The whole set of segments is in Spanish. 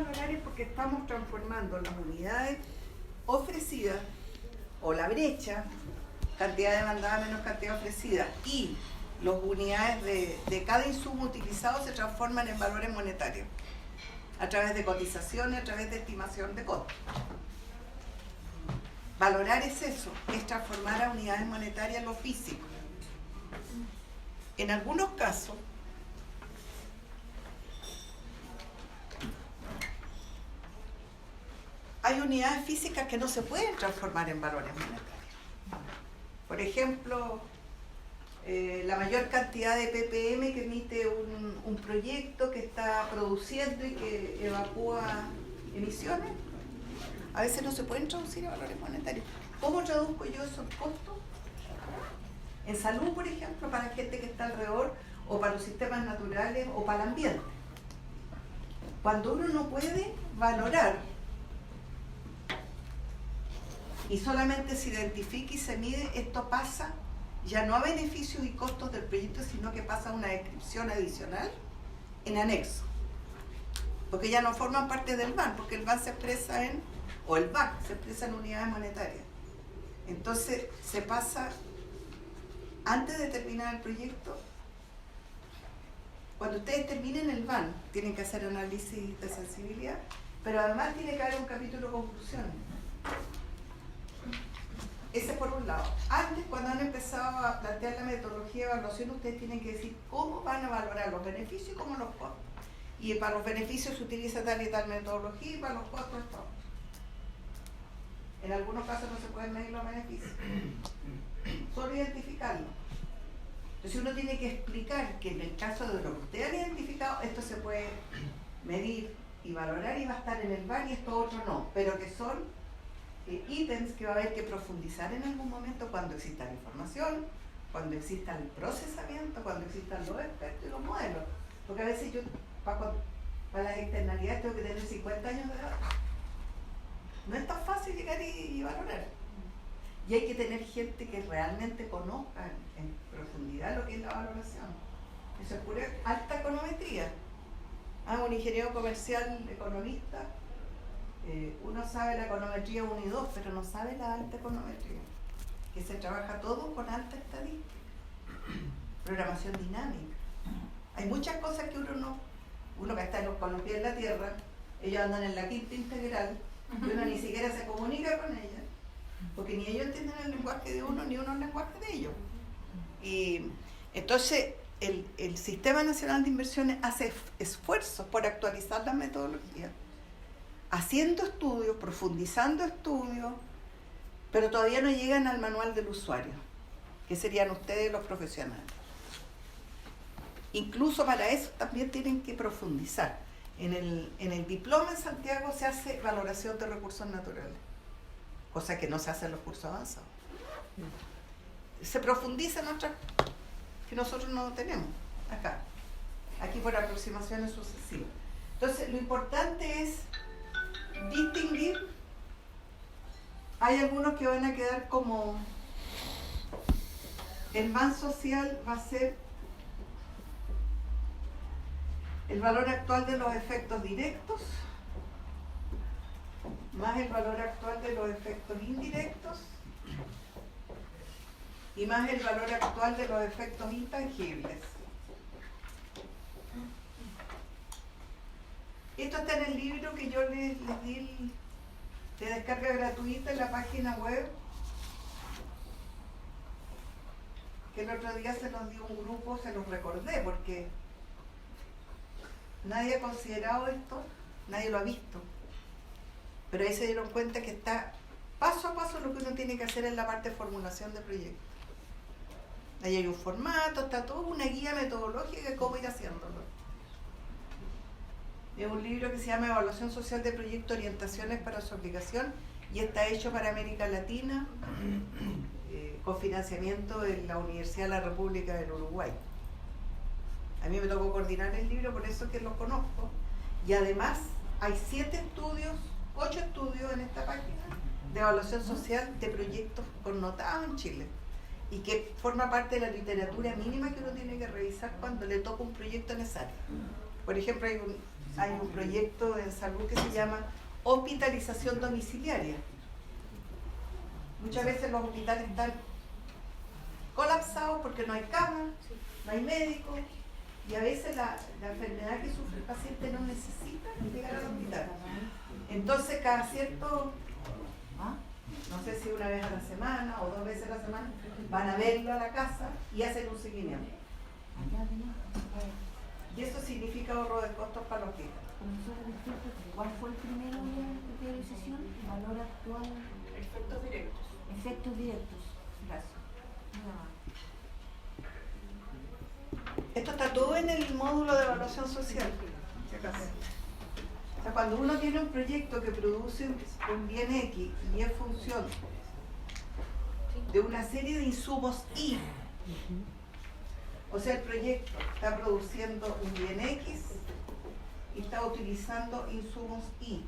valorar es porque estamos transformando las unidades ofrecidas o la brecha, cantidad demandada menos cantidad ofrecida, y las unidades de cada insumo utilizado se transforman en valores monetarios a través de cotizaciones, a través de estimación de costos. Valorar es eso, es transformar a unidades monetarias lo físico. En algunos casos, hay unidades físicas que no se pueden transformar en valores monetarios. Por ejemplo, la mayor cantidad de ppm que emite un proyecto que está produciendo y que evacúa emisiones, a veces no se pueden traducir a valores monetarios. ¿Cómo traduzco yo esos costos? En salud, por ejemplo, para la gente que está alrededor, o para los sistemas naturales, o para el ambiente. Cuando uno no puede valorar y solamente se identifica y se mide, esto pasa ya no a beneficios y costos del proyecto, sino que pasa a una descripción adicional en anexo. Porque ya no forman parte del BAN, porque el BAN se expresa en, o el BAC se expresa en unidades monetarias. Entonces se pasa, antes de terminar el proyecto, cuando ustedes terminen el BAN, tienen que hacer análisis de sensibilidad, pero además tiene que haber un capítulo de conclusión. Ese por un lado. Antes, cuando han empezado a plantear la metodología de evaluación, ustedes tienen que decir cómo van a valorar los beneficios y cómo los costos. Y para los beneficios se utiliza tal y tal metodología, y para los costos esto. En algunos casos no se pueden medir los beneficios. Solo identificarlos. Entonces uno tiene que explicar que en el caso de lo que usted ha identificado, esto se puede medir y valorar y va a estar en el BAN y esto otro no, pero que son ítems que va a haber que profundizar en algún momento cuando exista la información, cuando exista el procesamiento, cuando existan los expertos y los modelos. Porque a veces yo, para las externalidades, tengo que tener 50 años de edad. No es tan fácil llegar y valorar. Y hay que tener gente que realmente conozca en profundidad lo que es la valoración. Eso es pura alta econometría. Un ingeniero comercial, economista, uno sabe la econometría 1 y 2, pero no sabe la alta econometría, que se trabaja todo con alta estadística, programación dinámica. Hay muchas cosas que uno que está con los pies en la tierra, ellos andan en la quinta integral, y uno ni siquiera se comunica con ellos, porque ni ellos entienden el lenguaje de uno, ni uno el lenguaje de ellos. Y entonces el Sistema Nacional de Inversiones hace esfuerzos por actualizar las metodologías, haciendo estudios, profundizando estudios, pero todavía no llegan al manual del usuario, que serían ustedes los profesionales. Incluso para eso también tienen que profundizar. En el diploma en Santiago se hace valoración de recursos naturales, cosa que no se hace en los cursos avanzados. Se profundiza en otras que nosotros no tenemos acá. Aquí por aproximaciones sucesivas. Entonces, lo importante es distinguir. Hay algunos que van a quedar como el BAN social va a ser el valor actual de los efectos directos más el valor actual de los efectos indirectos y más el valor actual de los efectos intangibles. Esto está en el libro que yo les di de descarga gratuita en la página web, que el otro día se los dio un grupo, se los recordé porque nadie ha considerado esto, nadie lo ha visto, pero ahí se dieron cuenta que está paso a paso lo que uno tiene que hacer en la parte de formulación de proyectos. Ahí hay un formato, está toda una guía metodológica de cómo ir haciéndolo. Es un libro que se llama Evaluación Social de Proyectos, Orientaciones para su aplicación, y está hecho para América Latina, con financiamiento de la Universidad de la República del Uruguay. A mí me tocó coordinar el libro, por eso que lo conozco. Y además hay 8 estudios en esta página de evaluación social de proyectos connotados en Chile, y que forma parte de la literatura mínima que uno tiene que revisar cuando le toca un proyecto en esa área. Por ejemplo, hay un proyecto de salud que se llama hospitalización domiciliaria. Muchas veces los hospitales están colapsados porque no hay cama, no hay médico, y a veces la enfermedad que sufre el paciente no necesita llegar al hospital. Entonces cada cierto, no sé si una vez a la semana o 2 veces a la semana, van a verlo a la casa y hacen un seguimiento. Y eso significa ahorro de costos para el hospital. ¿Cuál fue el primero de priorización? Valor actual. Efectos directos. Efectos directos. Gracias. Esto está todo en el módulo de evaluación social. Si acaso. O sea, cuando uno tiene un proyecto que produce un bien X y es función de una serie de insumos Y, o sea, el proyecto está produciendo un bien X y está utilizando insumos Y.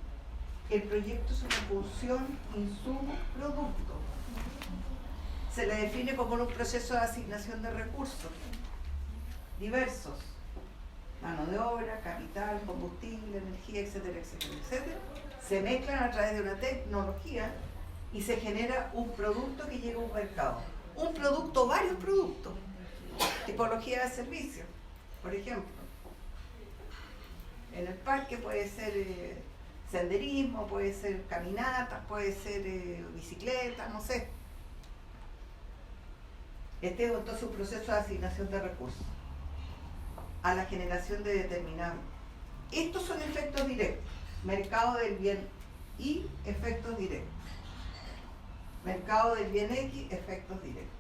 El proyecto es una función, insumo, producto. Se le define como un proceso de asignación de recursos diversos. Mano de obra, capital, combustible, energía, etcétera, etcétera, etcétera. Se mezclan a través de una tecnología y se genera un producto que llega a un mercado. Un producto, varios productos. Tipología de servicio, por ejemplo. En el parque puede ser senderismo, puede ser caminatas, puede ser bicicleta, no sé. Este es entonces un proceso de asignación de recursos a la generación de determinados. Estos son efectos directos. Mercado del bien Y, efectos directos. Mercado del bien X, efectos directos.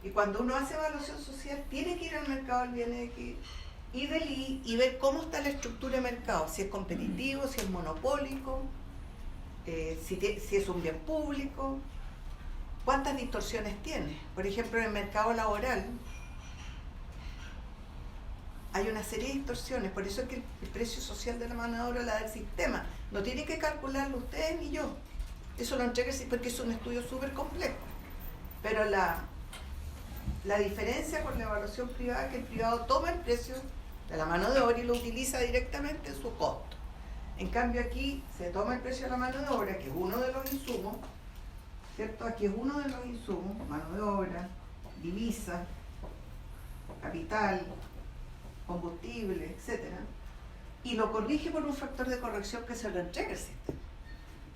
Y cuando uno hace evaluación social, tiene que ir al mercado del bien X y del Y y ver cómo está la estructura de mercado, si es competitivo, si es monopólico, si es un bien público, cuántas distorsiones tiene. Por ejemplo, en el mercado laboral hay una serie de distorsiones, por eso es que el precio social de la mano de obra la da el sistema. No tiene que calcularlo ustedes ni yo. Eso lo entrega porque es un estudio súper complejo. Pero la diferencia con la evaluación privada es que el privado toma el precio de la mano de obra y lo utiliza directamente en su costo. En cambio aquí se toma el precio de la mano de obra, que es uno de los insumos, ¿cierto? Aquí es uno de los insumos, mano de obra, divisa, capital, combustible, etcétera, y lo corrige por un factor de corrección que se lo entrega el sistema.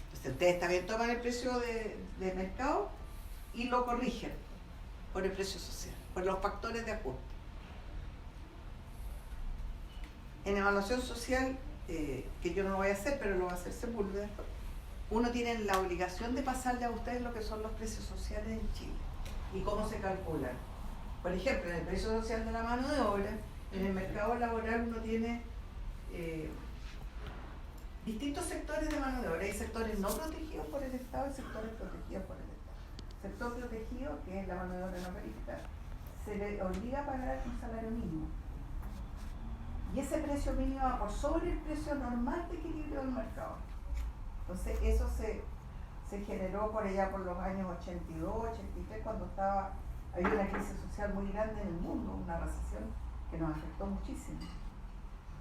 Entonces ustedes también toman el precio de mercado y lo corrigen por el precio social, por los factores de ajuste. En evaluación social, que yo no lo voy a hacer, pero lo va a hacer Sepúlveda, uno tiene la obligación de pasarle a ustedes lo que son los precios sociales en Chile y cómo se calculan. Por ejemplo, en el precio social de la mano de obra, en el mercado laboral uno tiene distintos sectores de mano de obra. Hay sectores no protegidos por el Estado y sectores protegidos por el Estado. Sector protegido, que es la mano de obra no calificada, se le obliga a pagar un salario mínimo. Y ese precio mínimo va por sobre el precio normal de equilibrio del mercado. Entonces eso se generó por allá por los años 82, 83, cuando había una crisis social muy grande en el mundo, una recesión que nos afectó muchísimo.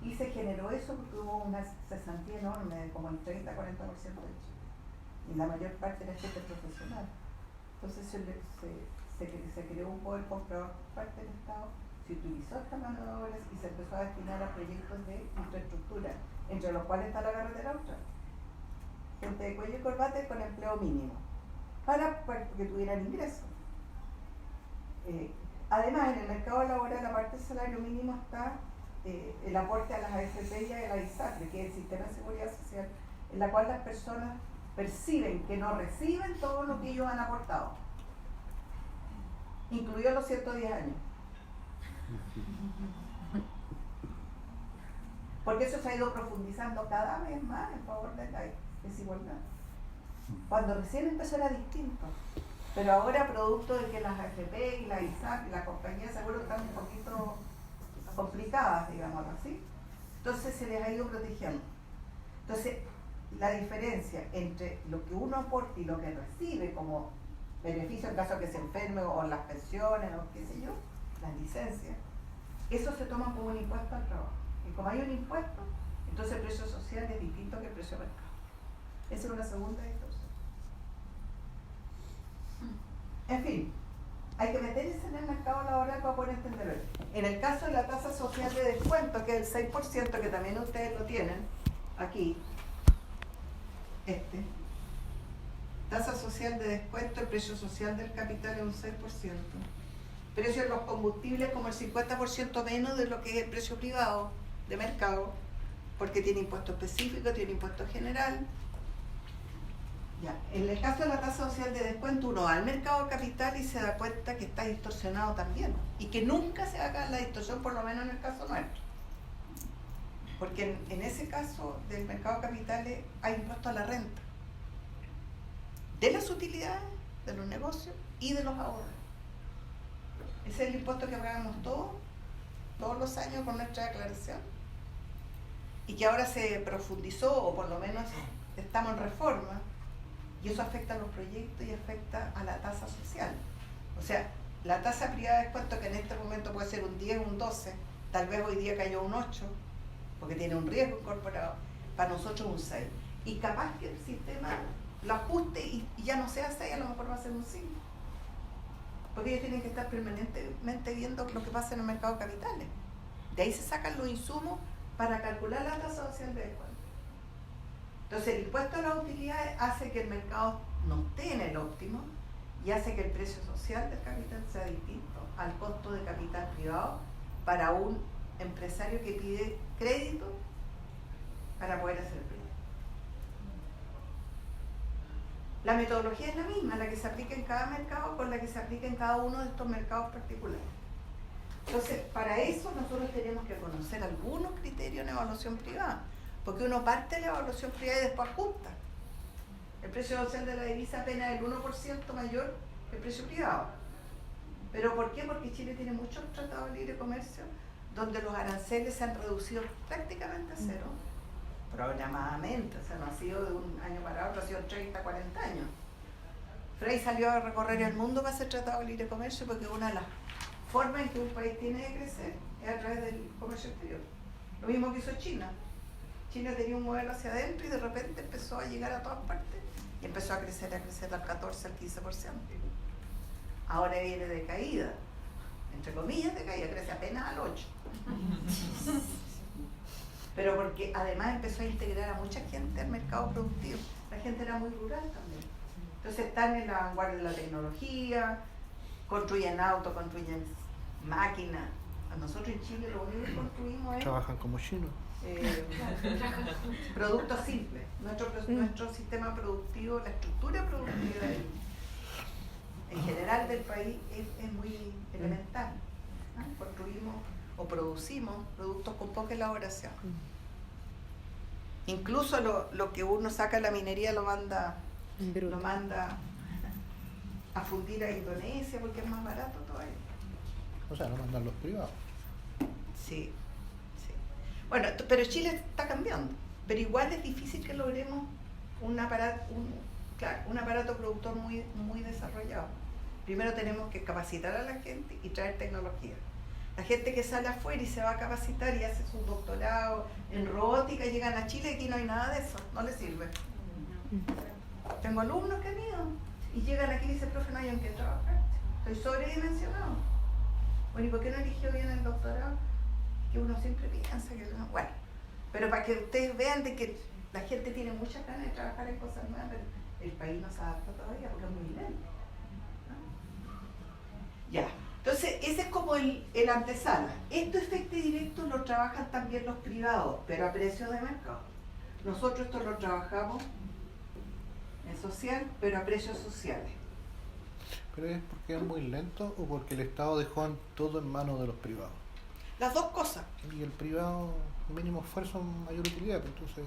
Y se generó eso porque hubo una cesantía enorme, de como el 30-40% de Chile. Y la mayor parte era gente profesional. Entonces se creó un poder comprador por parte del Estado, se utilizó esta mano de obra y se empezó a destinar a proyectos de infraestructura, entre los cuales está la carretera austral. Gente de cuello y corbata con empleo mínimo, para que tuvieran ingresos. Además, en el mercado laboral, aparte del salario mínimo, está el aporte a las AFP y a la ISAPRE, que es el Sistema de Seguridad Social, en la cual las personas perciben que no reciben todo lo que ellos han aportado, incluidos los 110 años. Porque eso se ha ido profundizando cada vez más en favor de la desigualdad. Cuando recién empezó era distinto, pero ahora producto de que las AFP y la ISAP y las compañías de seguro están un poquito complicadas, digámoslo así, entonces se les ha ido protegiendo. Entonces, la diferencia entre lo que uno aporta y lo que recibe como beneficio en caso de que se enferme, o las pensiones, o qué sé yo, las licencias, eso se toma como un impuesto al trabajo. Y como hay un impuesto, entonces el precio social es distinto que el precio de mercado. Esa es una segunda distorsión. En fin, hay que meterse en el mercado laboral para poder entenderlo. En el caso de la tasa social de descuento, que es el 6%, que también ustedes lo tienen aquí, tasa social de descuento, el precio social del capital es un 6%. Precio de los combustibles como el 50% menos de lo que es el precio privado de mercado, porque tiene impuesto específico, tiene impuesto general. Ya. En el caso de la tasa social de descuento, uno va al mercado de capital y se da cuenta que está distorsionado también, y que nunca se haga la distorsión, por lo menos en el caso nuestro. Porque en ese caso del mercado de capitales hay impuesto a la renta, de las utilidades, de los negocios y de los ahorros. Ese es el impuesto que pagamos todos los años con nuestra declaración, y que ahora se profundizó, o por lo menos estamos en reforma, y eso afecta a los proyectos y afecta a la tasa social. O sea, la tasa privada de descuento, que en este momento puede ser un 10 o un 12, tal vez hoy día cayó un 8, porque tiene un riesgo incorporado, para nosotros un 6. Y capaz que el sistema lo ajuste y ya no sea 6, a lo mejor va a ser un 5. Porque ellos tienen que estar permanentemente viendo lo que pasa en el mercado de capitales. De ahí se sacan los insumos para calcular la tasa social de descuento. Entonces el impuesto a las utilidades hace que el mercado no esté en el óptimo y hace que el precio social del capital sea distinto al costo de capital privado para un empresario que pide crédito para poder hacer el proyecto. La metodología es la misma, la que se aplica en cada mercado con la que se aplica en cada uno de estos mercados particulares. Entonces, para eso nosotros tenemos que conocer algunos criterios en evaluación privada, porque uno parte de la evaluación privada y después ajusta. El precio social de la divisa apenas es el 1% mayor que el precio privado. ¿Pero por qué? Porque Chile tiene muchos tratados de libre comercio donde los aranceles se han reducido prácticamente a cero, programadamente, o sea, no ha sido de un año para otro, ha sido 30, 40 años. Frey salió a recorrer el mundo para hacer tratado de libre comercio porque una de las formas en que un país tiene de crecer es a través del comercio exterior. Lo mismo que hizo China. China tenía un modelo hacia adentro y de repente empezó a llegar a todas partes y empezó a crecer al 14, al 15%. Ahora viene de caída, entre comillas de caída, crece apenas al 8%. Pero porque además empezó a integrar a mucha gente al mercado productivo. La gente era muy rural también. Entonces están en la vanguardia de la tecnología, construyen autos, construyen máquinas. A nosotros en Chile lo único que construimos es... Trabajan como chinos. Productos simples. Nuestro sistema productivo, la estructura productiva en general del país es muy elemental. Construimos o producimos productos con poca elaboración. Incluso lo que uno saca de la minería lo manda a fundir a Indonesia porque es más barato todavía. O sea, lo mandan los privados. Sí. Bueno, pero Chile está cambiando, pero igual es difícil que logremos un aparato productor muy desarrollado. Primero tenemos que capacitar a la gente y traer tecnología. La gente que sale afuera y se va a capacitar y hace su doctorado en robótica, llegan a Chile y aquí no hay nada de eso, no les sirve. Tengo alumnos que han ido y llegan aquí y dicen, profe, no hay en qué trabajar, estoy sobredimensionado. Bueno, ¿y por qué no eligió bien el doctorado? Que uno siempre piensa que no. Bueno, pero para que ustedes vean de que la gente tiene muchas ganas de trabajar en cosas nuevas, pero el país no se adapta todavía porque es muy lento. Ya. Entonces, ese es como el antesala. Estos efectos directos lo trabajan también los privados, pero a precios de mercado. Nosotros esto lo trabajamos en social, pero a precios sociales. ¿Pero es porque es muy lento o porque el Estado dejó todo en manos de los privados? Las dos cosas. Y el privado, mínimo esfuerzo, mayor utilidad, pues entonces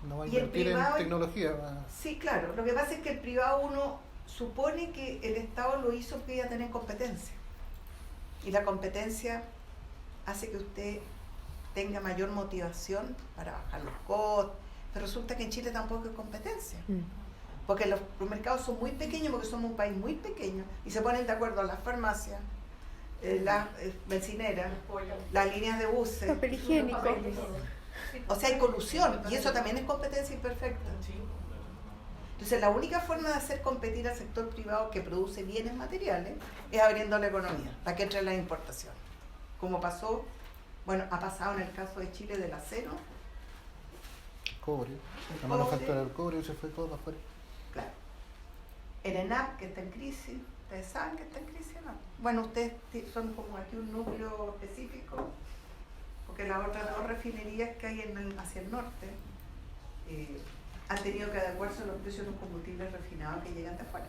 no va a Y el invertir privado, en tecnología. Sí, claro. Lo que pasa es que el privado uno supone que el Estado lo hizo porque iba a tener competencia. Y la competencia hace que usted tenga mayor motivación para bajar los costos. Pero resulta que en Chile tampoco hay competencia. Porque los mercados son muy pequeños, porque somos un país muy pequeño, y se ponen de acuerdo las farmacias, las bencineras, las líneas de buses. Papel higiénico. O sea, hay colusión y eso también es competencia imperfecta. Entonces, la única forma de hacer competir al sector privado que produce bienes materiales es abriendo la economía, para que entren las importaciones. Como pasó, bueno, ha pasado en el caso de Chile del acero. Cobre. La manufactura del cobre se fue todo para afuera. Claro. El ENAP, que está en crisis, ustedes saben que está en crisis, ¿no? Bueno, ustedes son como aquí un núcleo específico, porque las otras dos refinerías que hay hacia el norte han tenido que adecuarse a los precios de los combustibles refinados que llegan de afuera.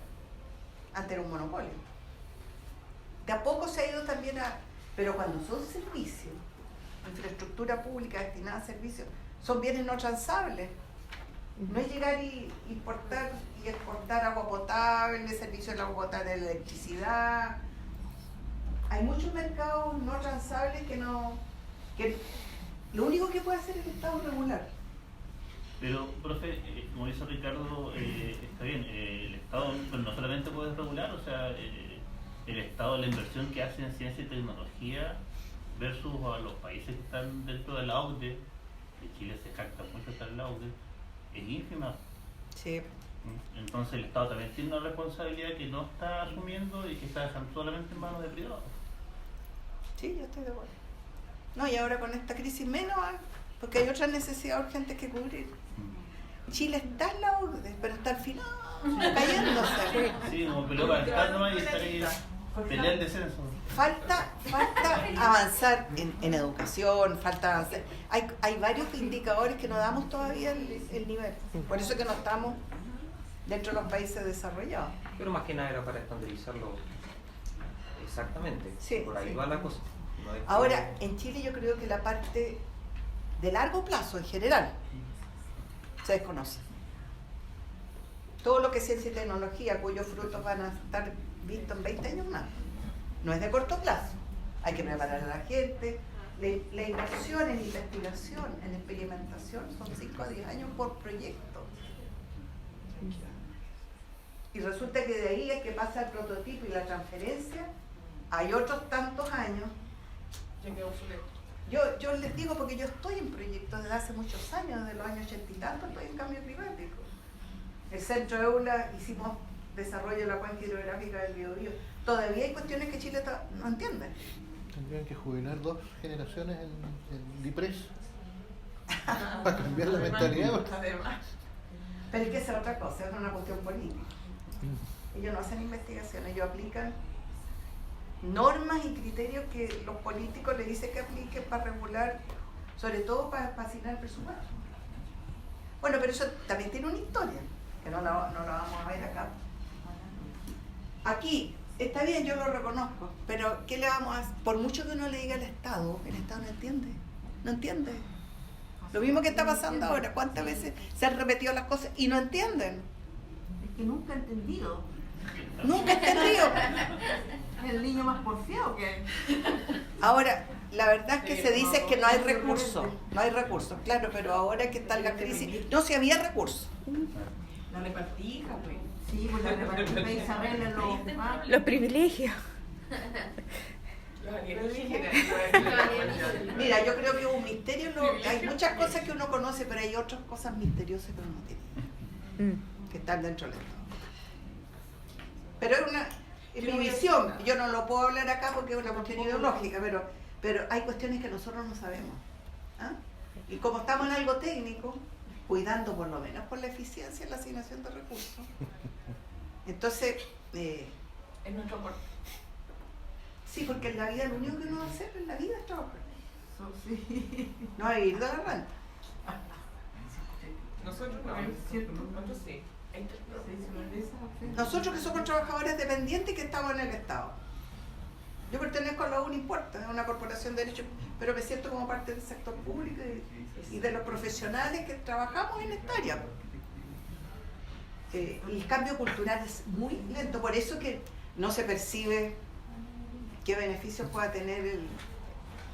Antes era un monopolio. De a poco se ha ido también a... Pero cuando son servicios, infraestructura pública destinada a servicios, son bienes no transables. No es llegar y importar y exportar agua potable, servicio de agua potable, de electricidad. Hay muchos mercados no transables que lo único que puede hacer el Estado es regular. Pero, profe, como dice Ricardo, está bien, el Estado pero no solamente puede regular, o sea, el Estado, la inversión que hace en ciencia y tecnología versus a los países que están dentro de la OCDE, que Chile se jacta mucho de estar en la OCDE, es ínfima. Sí. Entonces el Estado también tiene una responsabilidad que no está asumiendo y que está dejando solamente en manos de privados. Sí, yo estoy de acuerdo. No, y ahora con esta crisis menos, porque hay otras necesidades urgentes que cubrir. Chile está en la OCDE, pero está al final cayéndose. Sí, como peleó para estar nomás y estar ahí, pelear el descenso. Falta avanzar en educación, falta avanzar. Hay varios indicadores que no damos todavía el nivel. Por eso es que no estamos dentro de los países desarrollados. Pero más que nada era para estandarizarlo exactamente. Sí, por ahí sí. va la cosa. No es Ahora, en Chile yo creo que la parte de largo plazo en general se desconoce. Todo lo que es ciencia y tecnología, cuyos frutos van a estar vistos en 20 años más, no es de corto plazo. Hay que preparar a la gente. La inversión en investigación, en experimentación, son 5 a 10 años por proyecto. Y resulta que de ahí es que pasa el prototipo y la transferencia, hay otros tantos años. Yo les digo porque yo estoy en proyectos desde hace muchos años, desde los años 80 y tanto estoy en cambio climático. El centro EULA hicimos desarrollo de la cuenca hidrográfica del Biobío. Todavía hay cuestiones que Chile no entiende. Tendrían que jubilar 2 generaciones en DIPRES para cambiar la mentalidad. Pero es que esa es otra cosa, es una cuestión política. Ellos no hacen investigaciones, ellos aplican normas y criterios que los políticos les dicen que apliquen para regular, sobre todo para asignar el presupuesto. Bueno, pero eso también tiene una historia, que no la vamos a ver acá. Aquí, está bien, yo lo reconozco, pero ¿qué le vamos a hacer? Por mucho que uno le diga al Estado, el Estado no entiende, no entiende. Lo mismo que está pasando ahora, ¿cuántas veces se han repetido las cosas y no entienden? Es que nunca he entendido. Nunca he entendido. El niño más porfiado que hay. Ahora, la verdad es que se dice que no hay recursos, claro, pero ahora que está en la crisis, no, si había recursos. La repartija, pues. Sí, pues la repartija y se arreglan Los privilegios. Mira, yo creo que es un misterio, hay muchas cosas que uno conoce, pero hay otras cosas misteriosas que uno no tiene, que están dentro del Estado. Pero es mi visión, yo no lo puedo hablar acá porque es una cuestión ideológica, pero hay cuestiones que nosotros no sabemos. ¿Ah? Y como estamos en algo técnico, cuidando por lo menos por la eficiencia en la asignación de recursos, entonces... es nuestro aporte. Sí, porque en la vida lo único que uno va a hacer en la vida es trabajar. Sí. No va a vivir de la renta. Nosotros no, es cierto. Nosotros sí. Nosotros que somos trabajadores dependientes que estamos en el Estado. Yo pertenezco a la Uniporta, es una corporación de derechos, pero me siento como parte del sector público y de los profesionales que trabajamos en esta área. El cambio cultural es muy lento, por eso que no se percibe qué beneficios pueda tener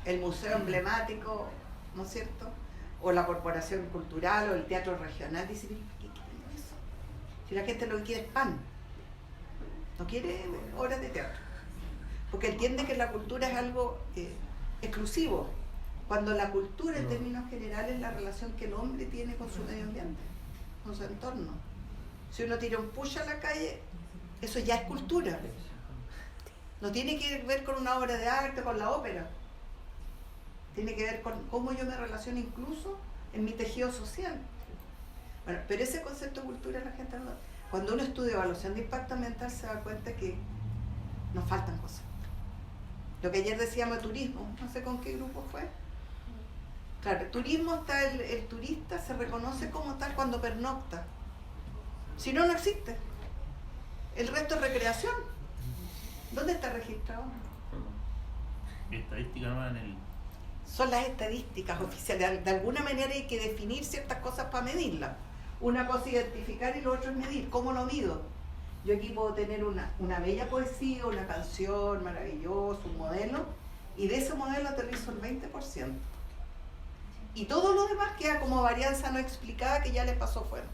el museo emblemático, ¿no es cierto? O la corporación cultural o el teatro regional. Dice, ¿qué quiere eso? Si la gente lo que quiere es pan, no quiere horas de teatro. porque entiende que la cultura es algo exclusivo, cuando la cultura en términos generales es la relación que el hombre tiene con su medio ambiente, con su entorno. Si uno tira un push a la calle, eso ya es cultura. No tiene que ver con una obra de arte, con la ópera. Tiene que ver con cómo yo me relaciono incluso en mi tejido social. Bueno, pero ese concepto de cultura la gente no. Cuando uno estudia evaluación de impacto ambiental se da cuenta que nos faltan cosas. Lo que ayer decíamos de turismo, no sé con qué grupo fue. Claro, el turismo está, el turista se reconoce como tal cuando pernocta. Si no, no existe. El resto es recreación. ¿Dónde está registrado? Estadística nomás en el... Son las estadísticas oficiales. De alguna manera hay que definir ciertas cosas para medirlas. Una cosa es identificar y lo otro es medir. ¿Cómo lo mido? Yo aquí puedo tener una bella poesía, una canción maravillosa, un modelo, y de ese modelo aterrizo el 20%. Y todo lo demás queda como varianza no explicada que ya le pasó fuerte.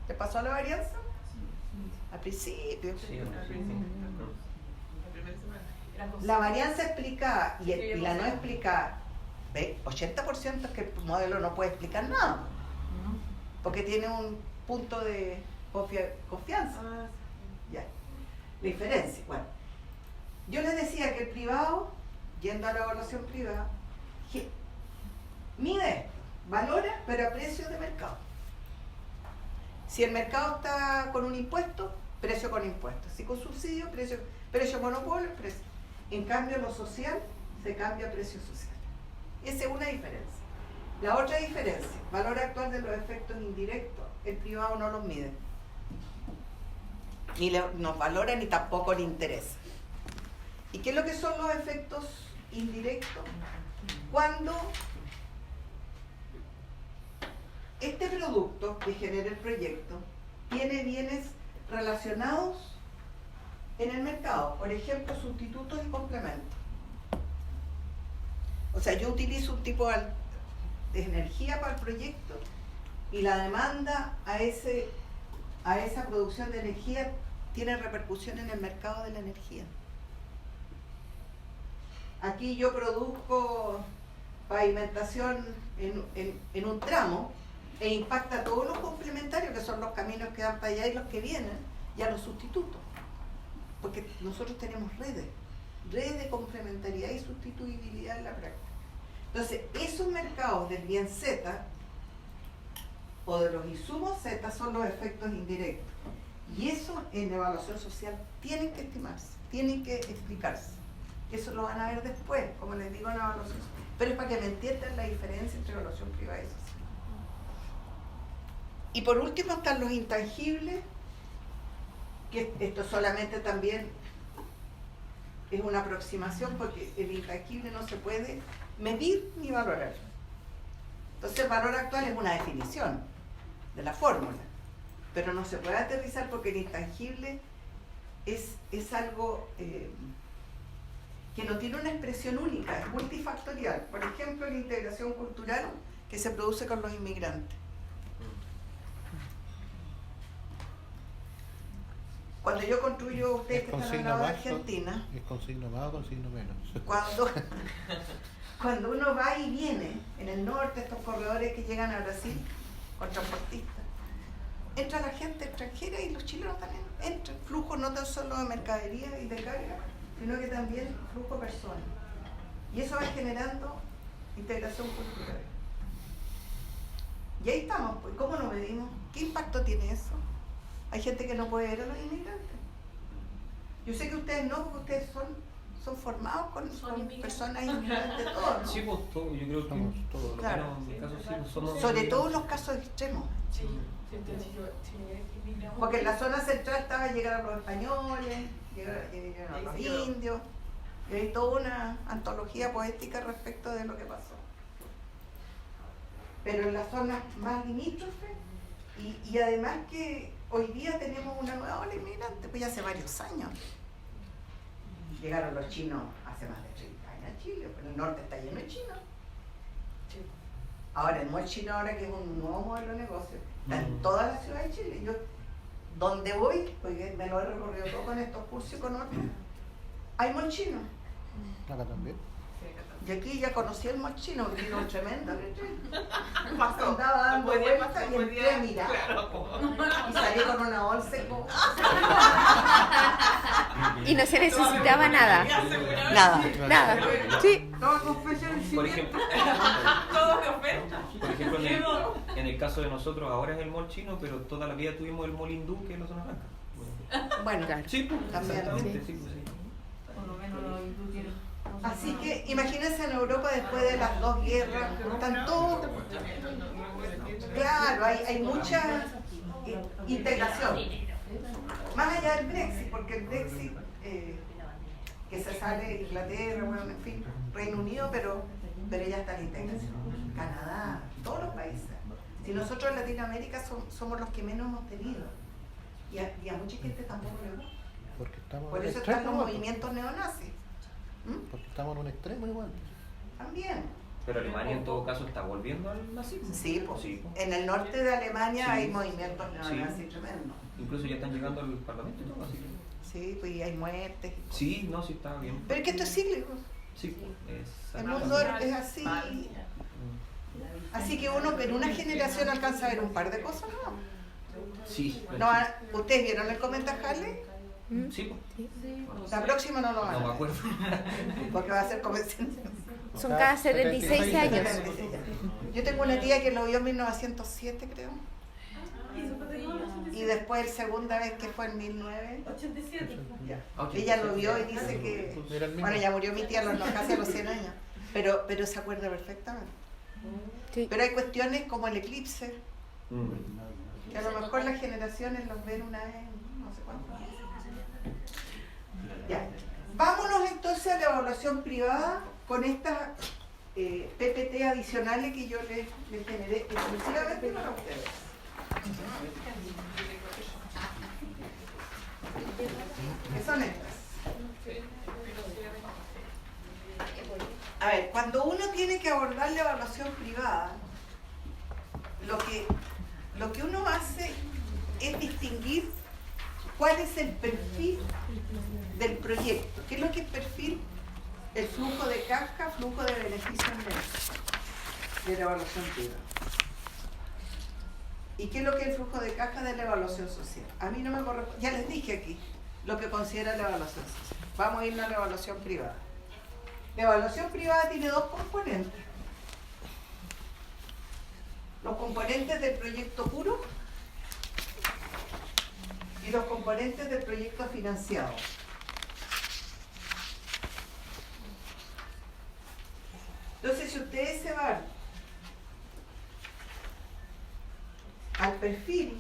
¿Le pasó a la varianza? Al principio. Sí, La varianza explicada y la no explicada, ¿ve? 80% es que el modelo no puede explicar nada, porque tiene un punto de confianza. Ya. La diferencia. Bueno, yo les decía que el privado, yendo a la evaluación privada, mide esto, valora, pero a precio de mercado. Si el mercado está con un impuesto, precio con impuesto. Si con subsidio, precio monopolio, precio. En cambio, lo social se cambia a precio social. Esa es una diferencia. La otra diferencia, valor actual de los efectos indirectos, el privado no los mide. Ni nos valora ni tampoco le interesa. ¿Y qué es lo que son los efectos indirectos? Cuando este producto que genera el proyecto tiene bienes relacionados en el mercado, por ejemplo, sustitutos y complementos. O sea, yo utilizo un tipo de energía para el proyecto y la demanda a esa producción de energía tiene repercusión en el mercado de la energía. Aquí yo produzco pavimentación en un tramo e impacta a todos los complementarios, que son los caminos que van para allá y los que vienen, y a los sustitutos. Porque nosotros tenemos redes de complementariedad y sustituibilidad en la práctica. Entonces, esos mercados del bien Z o de los insumos Z son los efectos indirectos. Y eso en evaluación social tienen que estimarse, tienen que explicarse. Eso lo van a ver después, como les digo en la evaluación social. Pero es para que me entiendan la diferencia entre evaluación privada y social. Y por último están los intangibles, que esto solamente también es una aproximación porque el intangible no se puede medir ni valorar. Entonces el valor actual es una definición de la fórmula, pero no se puede aterrizar porque el intangible es algo que no tiene una expresión única, es multifactorial. Por ejemplo, la integración cultural que se produce con los inmigrantes. Cuando yo construyo, ustedes que están al lado de Argentina, ¿es con signo más o con signo menos? Cuando uno va y viene en el norte, estos corredores que llegan a Brasil con transportistas, entra la gente extranjera y los chilenos también entran. Flujo no tan solo de mercadería y de carga, sino que también flujo de personas. Y eso va generando integración cultural. Y ahí estamos, pues, ¿cómo lo medimos? ¿Qué impacto tiene eso? Hay gente que no puede ver a los inmigrantes. Yo sé que ustedes no, porque ustedes son formados con personas inmigrantes, todos, ¿no? Sí, pues todo, yo creo que Somos todos. Claro. en caso sí, pues, somos... Sobre todo en los casos extremos. Porque en la zona central estaba llegar a los españoles, llegar a los indios, y hay toda una antología poética respecto de lo que pasó. Pero en las zonas más limítrofes, y además que hoy día tenemos una nueva ola inmigrante, pues ya hace varios años. Llegaron los chinos hace más de 30 años a Chile, pero el norte está lleno de chinos. Ahora el modelo chino, ahora que es un nuevo modelo de negocio, está en toda la ciudad de Chile. Yo, donde voy, porque me lo he recorrido todo con estos cursos y con otros, Hay mall chino. Acá también. Y aquí ya conocí el mall chino, porque era un tremendo. Pasó. Andaba dando No podía vueltas pasar, y entré a mirar. Claro, po. Y salí con una bolsa y como... Y no se necesitaba nada. Nada. Nada. Sí. Por ejemplo, Todo de oferta. por ejemplo en el caso de nosotros, ahora es el mall chino, pero toda la vida tuvimos el mall hindú, que es la zona blanca. Bueno, Claro. Sí, pues, También. exactamente, sí, pues, sí. Por lo menos los hindúes tienen cosas así más. que imagínense en Europa después de las dos guerras, están todos... Claro, hay mucha integración. Más allá del Brexit, porque el Brexit, que se sale Inglaterra, bueno, en fin, Reino Unido, pero ya está la integración. Canadá, todos los países. Si nosotros en Latinoamérica somos los que menos hemos tenido. Y a mucha gente tampoco le gusta. Porque estamos Por en un eso están los extremo. movimientos neonazis. ¿Mm? Porque estamos en un extremo igual. También. Pero Alemania en todo caso está volviendo al nazismo. Sí, pues. Sí, pues. En el norte de Alemania Sí. hay movimientos neonazis tremendos. Incluso ya están llegando al parlamento y todo, así que... Sí, pues y hay muertes. Sí, no, sí está bien. Pero es que esto es cíclico. Sí, El mundo es así. Así que uno en una generación alcanza a ver un par de cosas, ¿no? Sí, No, ¿ustedes vieron el comentario? sí, pues. La próxima no lo van a No me ver, acuerdo. porque va a ser convención. Son cada 76 años. Yo tengo una tía que lo vio en 1907, creo. Y después, segunda vez que fue en 1987. Ya. Ella lo vio y dice que... Era el mismo. Bueno, ya murió mi tía casi a los 100 años. Pero se acuerda perfectamente. Sí. Pero hay cuestiones como el eclipse, Mm. que a lo mejor las generaciones los ven una vez, no sé cuánto. Ya. Vámonos entonces a la evaluación privada con estas PPT adicionales que yo les generé exclusivamente para ustedes. ¿Qué son estas? A ver, cuando uno tiene que abordar la evaluación privada, lo que uno hace es distinguir cuál es el perfil del proyecto. ¿Qué es lo que es perfil? El flujo de caja, flujo de beneficios netos de la evaluación privada. ¿Y qué es lo que es el flujo de caja de la evaluación social? A mí no me corresponde, ya les dije aquí lo que considera la evaluación social. Vamos a irnos a la evaluación privada. La evaluación privada tiene dos componentes. Los componentes del proyecto puro y los componentes del proyecto financiado. Entonces, si ustedes se van al perfil,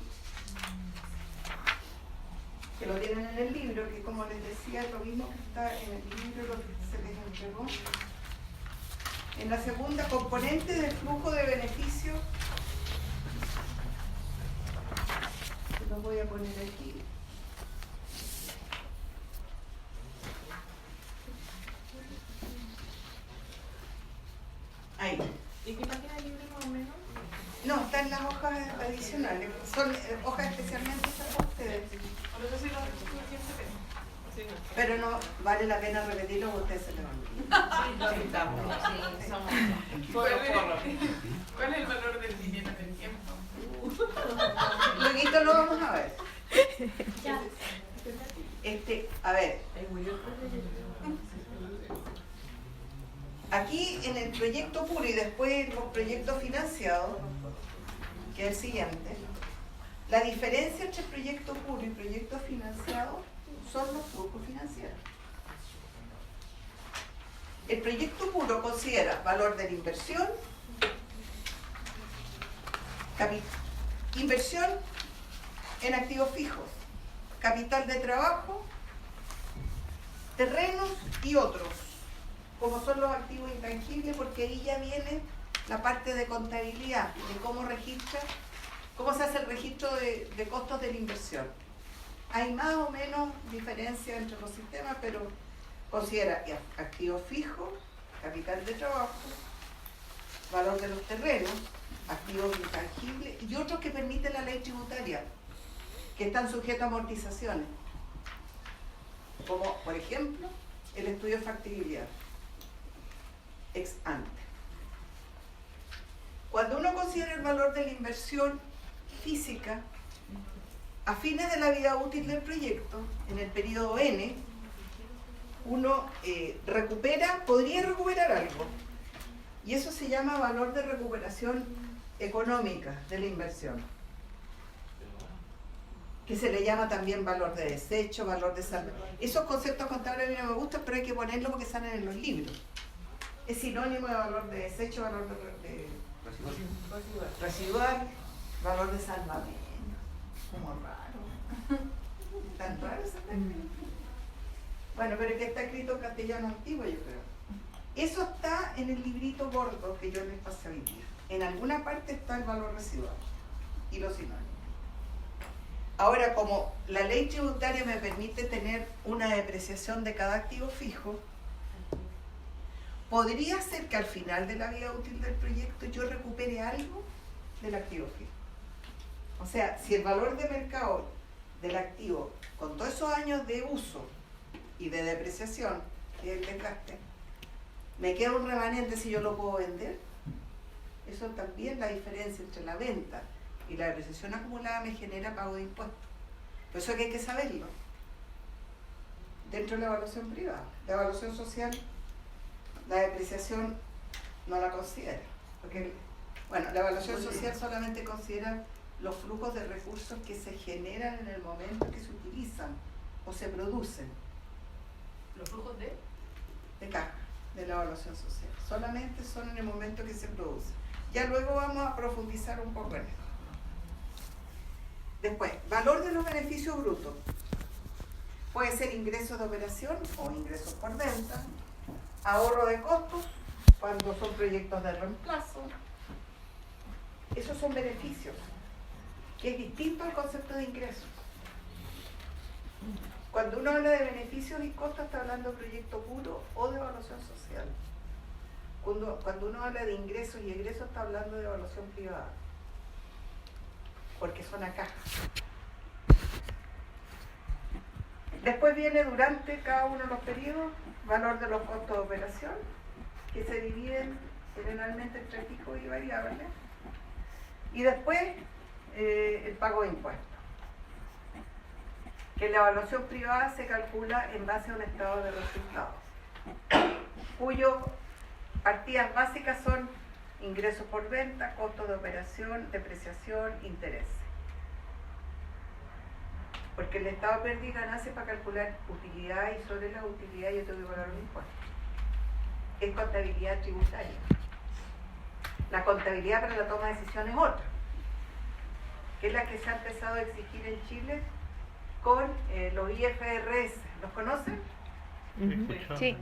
que lo tienen en el libro, que como les decía es lo mismo que está en el libro, lo que se les entregó, en la segunda componente del flujo de beneficio, que lo voy a poner aquí. Ahí. ¿Y qué página del libro más o menos? No, están las hojas adicionales, son hojas especialmente hechas para ustedes. Por eso sí lo siempre veo. Sí, no. Pero no vale la pena repetirlo porque ustedes se le van a olvidar. Sí, estamos. Sí, somos. ¿Cuál es el valor del dinero en el tiempo? Luego lo vamos a ver. A ver. Aquí en el proyecto puro y después en los proyectos financiados, que es el siguiente, la diferencia entre proyecto puro y proyecto financiado son los flujos financieros. El proyecto puro considera valor de la inversión, inversión en activos fijos, capital de trabajo, terrenos y otros, como son los activos intangibles, porque ahí ya viene la parte de contabilidad, de cómo se hace el registro de costos de la inversión. Hay más o menos diferencia entre los sistemas, pero considera activos fijos, capital de trabajo, valor de los terrenos, activos intangibles y otros que permite la ley tributaria, que están sujetos a amortizaciones, como por ejemplo el estudio de factibilidad ex ante. Cuando uno considera el valor de la inversión física, a fines de la vida útil del proyecto, en el periodo N, uno podría recuperar algo. Y eso se llama valor de recuperación económica de la inversión, que se le llama también valor de desecho, valor de saldo. Esos conceptos contables a mí no me gustan, pero hay que ponerlo porque salen en los libros. Es sinónimo de valor de desecho, valor de residual, valor de salvamento. Como raro. Tan raro ese término. Bueno, pero es que está escrito en castellano antiguo, yo creo. Eso está en el librito gordo que yo les pasé hoy día. En alguna parte está el valor residual y los sinónimos. Ahora, como la ley tributaria me permite tener una depreciación de cada activo fijo, podría ser que al final de la vida útil del proyecto yo recupere algo del activo fijo. O sea, si el valor de mercado del activo, con todos esos años de uso y de depreciación, y el desgaste, me queda un remanente si yo lo puedo vender, eso también, la diferencia entre la venta y la depreciación acumulada me genera pago de impuestos. Por eso que hay que saberlo. Dentro de la evaluación privada, la evaluación social, la depreciación no la considera. Porque, bueno, la evaluación social solamente considera los flujos de recursos que se generan en el momento que se utilizan o se producen. Los flujos de caja de la evaluación social. Solamente son en el momento que se produce. Ya luego vamos a profundizar un poco en esto. Después, valor de los beneficios brutos. Puede ser ingresos de operación o ingresos por venta, ahorro de costos cuando son proyectos de reemplazo. Esos son beneficios, que es distinto al concepto de ingresos. Cuando uno habla de beneficios y costos, está hablando de proyecto puro o de evaluación social. Cuando uno habla de ingresos y egresos, está hablando de evaluación privada, porque son a caja. Después viene durante cada uno de los periodos, valor de los costos de operación, que se dividen generalmente entre fijos y variables. Y después el pago de impuestos, que la evaluación privada se calcula en base a un estado de resultados, cuyas partidas básicas son ingresos por venta, costos de operación, depreciación, intereses. Porque el estado de pérdida y ganancia para calcular utilidad, y sobre la utilidad yo tengo que pagar un impuesto. Es contabilidad tributaria. La contabilidad para la toma de decisiones es otra, que es la que se ha empezado a exigir en Chile con los IFRS. ¿Los conocen? Sí.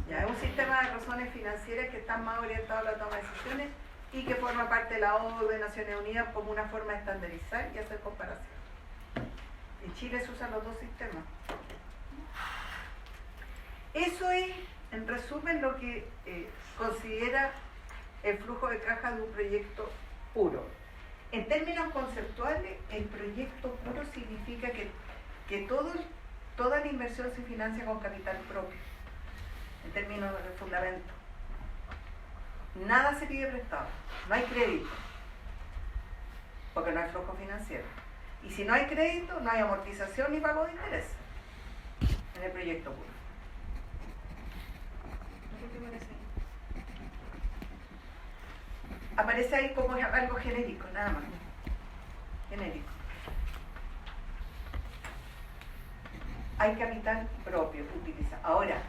Ya, es un sistema de razones financieras que están más orientados a la toma de decisiones y que forma parte de la ONU de Naciones Unidas como una forma de estandarizar y hacer comparación. En Chile se usan los dos sistemas. Eso es, en resumen, lo que considera el flujo de caja de un proyecto puro. En términos conceptuales, el proyecto puro significa que toda la inversión se financia con capital propio, en términos de fundamento. Nada se pide prestado, no hay crédito, porque no hay flujo financiero. Y si no hay crédito, no hay amortización ni pago de interés en el proyecto puro. Aparece ahí como algo genérico, nada más. Genérico. Hay capital propio que utiliza. Ahora,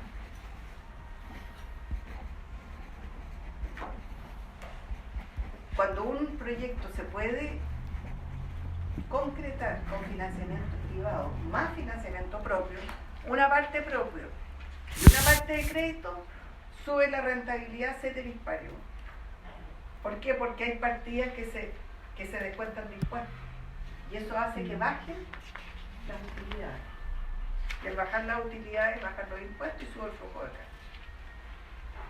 cuando un proyecto se puede concretar con financiamiento privado más financiamiento propio, una parte propio y una parte de crédito, sube la rentabilidad ceteris paribus. ¿Por qué? Porque hay partidas que se descuentan de impuestos y eso hace que bajen las utilidades. Y al bajar las utilidades, bajan los impuestos y sube el flujo de caja.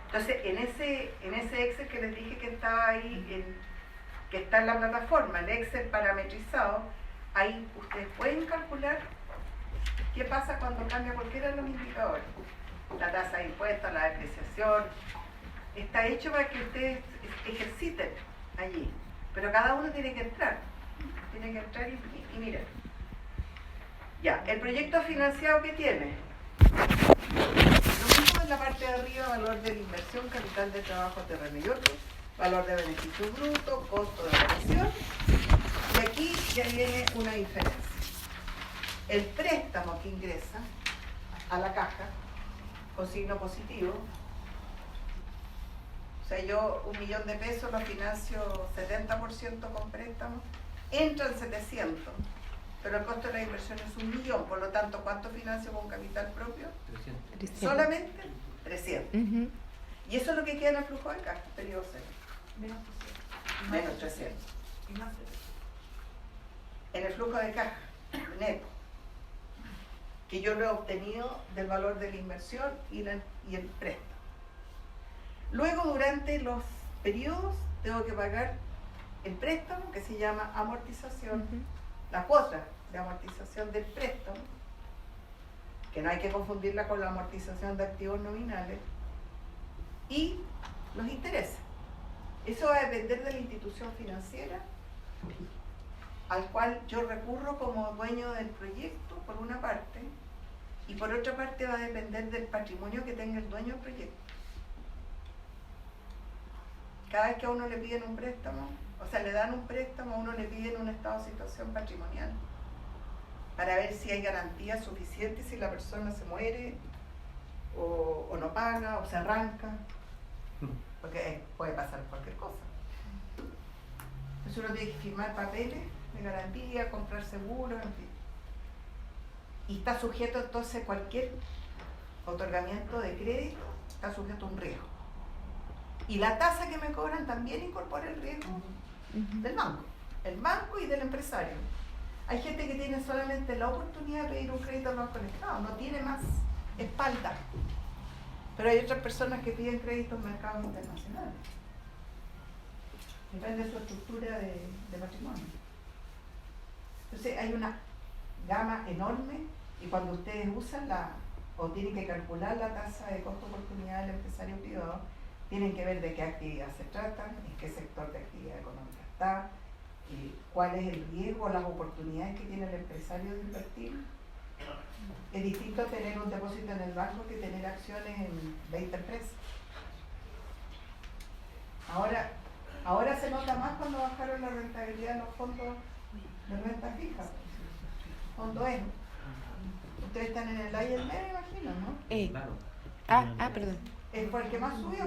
Entonces, en ese Excel que les dije que estaba ahí, que está en la plataforma, el Excel parametrizado, ahí ustedes pueden calcular qué pasa cuando cambia cualquiera de los indicadores. la tasa de impuestos, la depreciación, está hecho para que ustedes ejerciten allí, pero cada uno tiene que entrar y mirar. Ya, el proyecto financiado que tiene, lo mismo en la parte de arriba, valor de la inversión, capital de trabajo, terreno y otros, valor de beneficio bruto, costo de operación, y aquí ya viene una diferencia. El préstamo que ingresa a la caja con signo positivo, o sea, yo 1 millón de pesos lo financio 70% con préstamo, entran 700, pero el costo de la inversión es 1 millón, por lo tanto, ¿cuánto financio con capital propio? 300. Solamente 300. Ujú. Y eso es lo que queda en el flujo de caja, periodo cero, Menos 300. menos 300. Y más 300. En el flujo de caja, neto, que yo lo he obtenido del valor de la inversión y el préstamo. Luego, durante los periodos, tengo que pagar el préstamo, que se llama amortización, Ujú. la cuota de amortización del préstamo, que no hay que confundirla con la amortización de activos nominales, y los intereses. Eso va a depender de la institución financiera al cual yo recurro como dueño del proyecto, por una parte, y por otra parte va a depender del patrimonio que tenga el dueño del proyecto. Cada vez que a uno le piden un préstamo, o sea, le dan un préstamo, a uno le piden un estado de situación patrimonial para ver si hay garantía suficiente, si la persona se muere o no paga o se arranca, porque puede pasar cualquier cosa. Entonces uno tiene que firmar papeles de garantía, comprar seguros, en fin. Y está sujeto entonces cualquier otorgamiento de crédito, está sujeto a un riesgo. Y la tasa que me cobran también incorpora el riesgo del banco, el banco y del empresario. Hay gente que tiene solamente la oportunidad de pedir un crédito al Banco del Estado, no tiene más espalda. Pero hay otras personas que piden créditos en mercados internacionales. Depende de su estructura de patrimonio. Entonces hay una gama enorme y cuando ustedes usan o tienen que calcular la tasa de costo-oportunidad del empresario privado, tienen que ver de qué actividad se trata, en qué sector de actividad económica está, y cuál es el riesgo, las oportunidades que tiene el empresario de invertir. Es distinto tener un depósito en el banco que tener acciones en 20 empresas. Ahora se nota más cuando bajaron la rentabilidad de los fondos de renta fija. Fondo E. Ustedes están en el A y el B, me imagino, ¿no? Claro. Perdón. Fue el que más subió.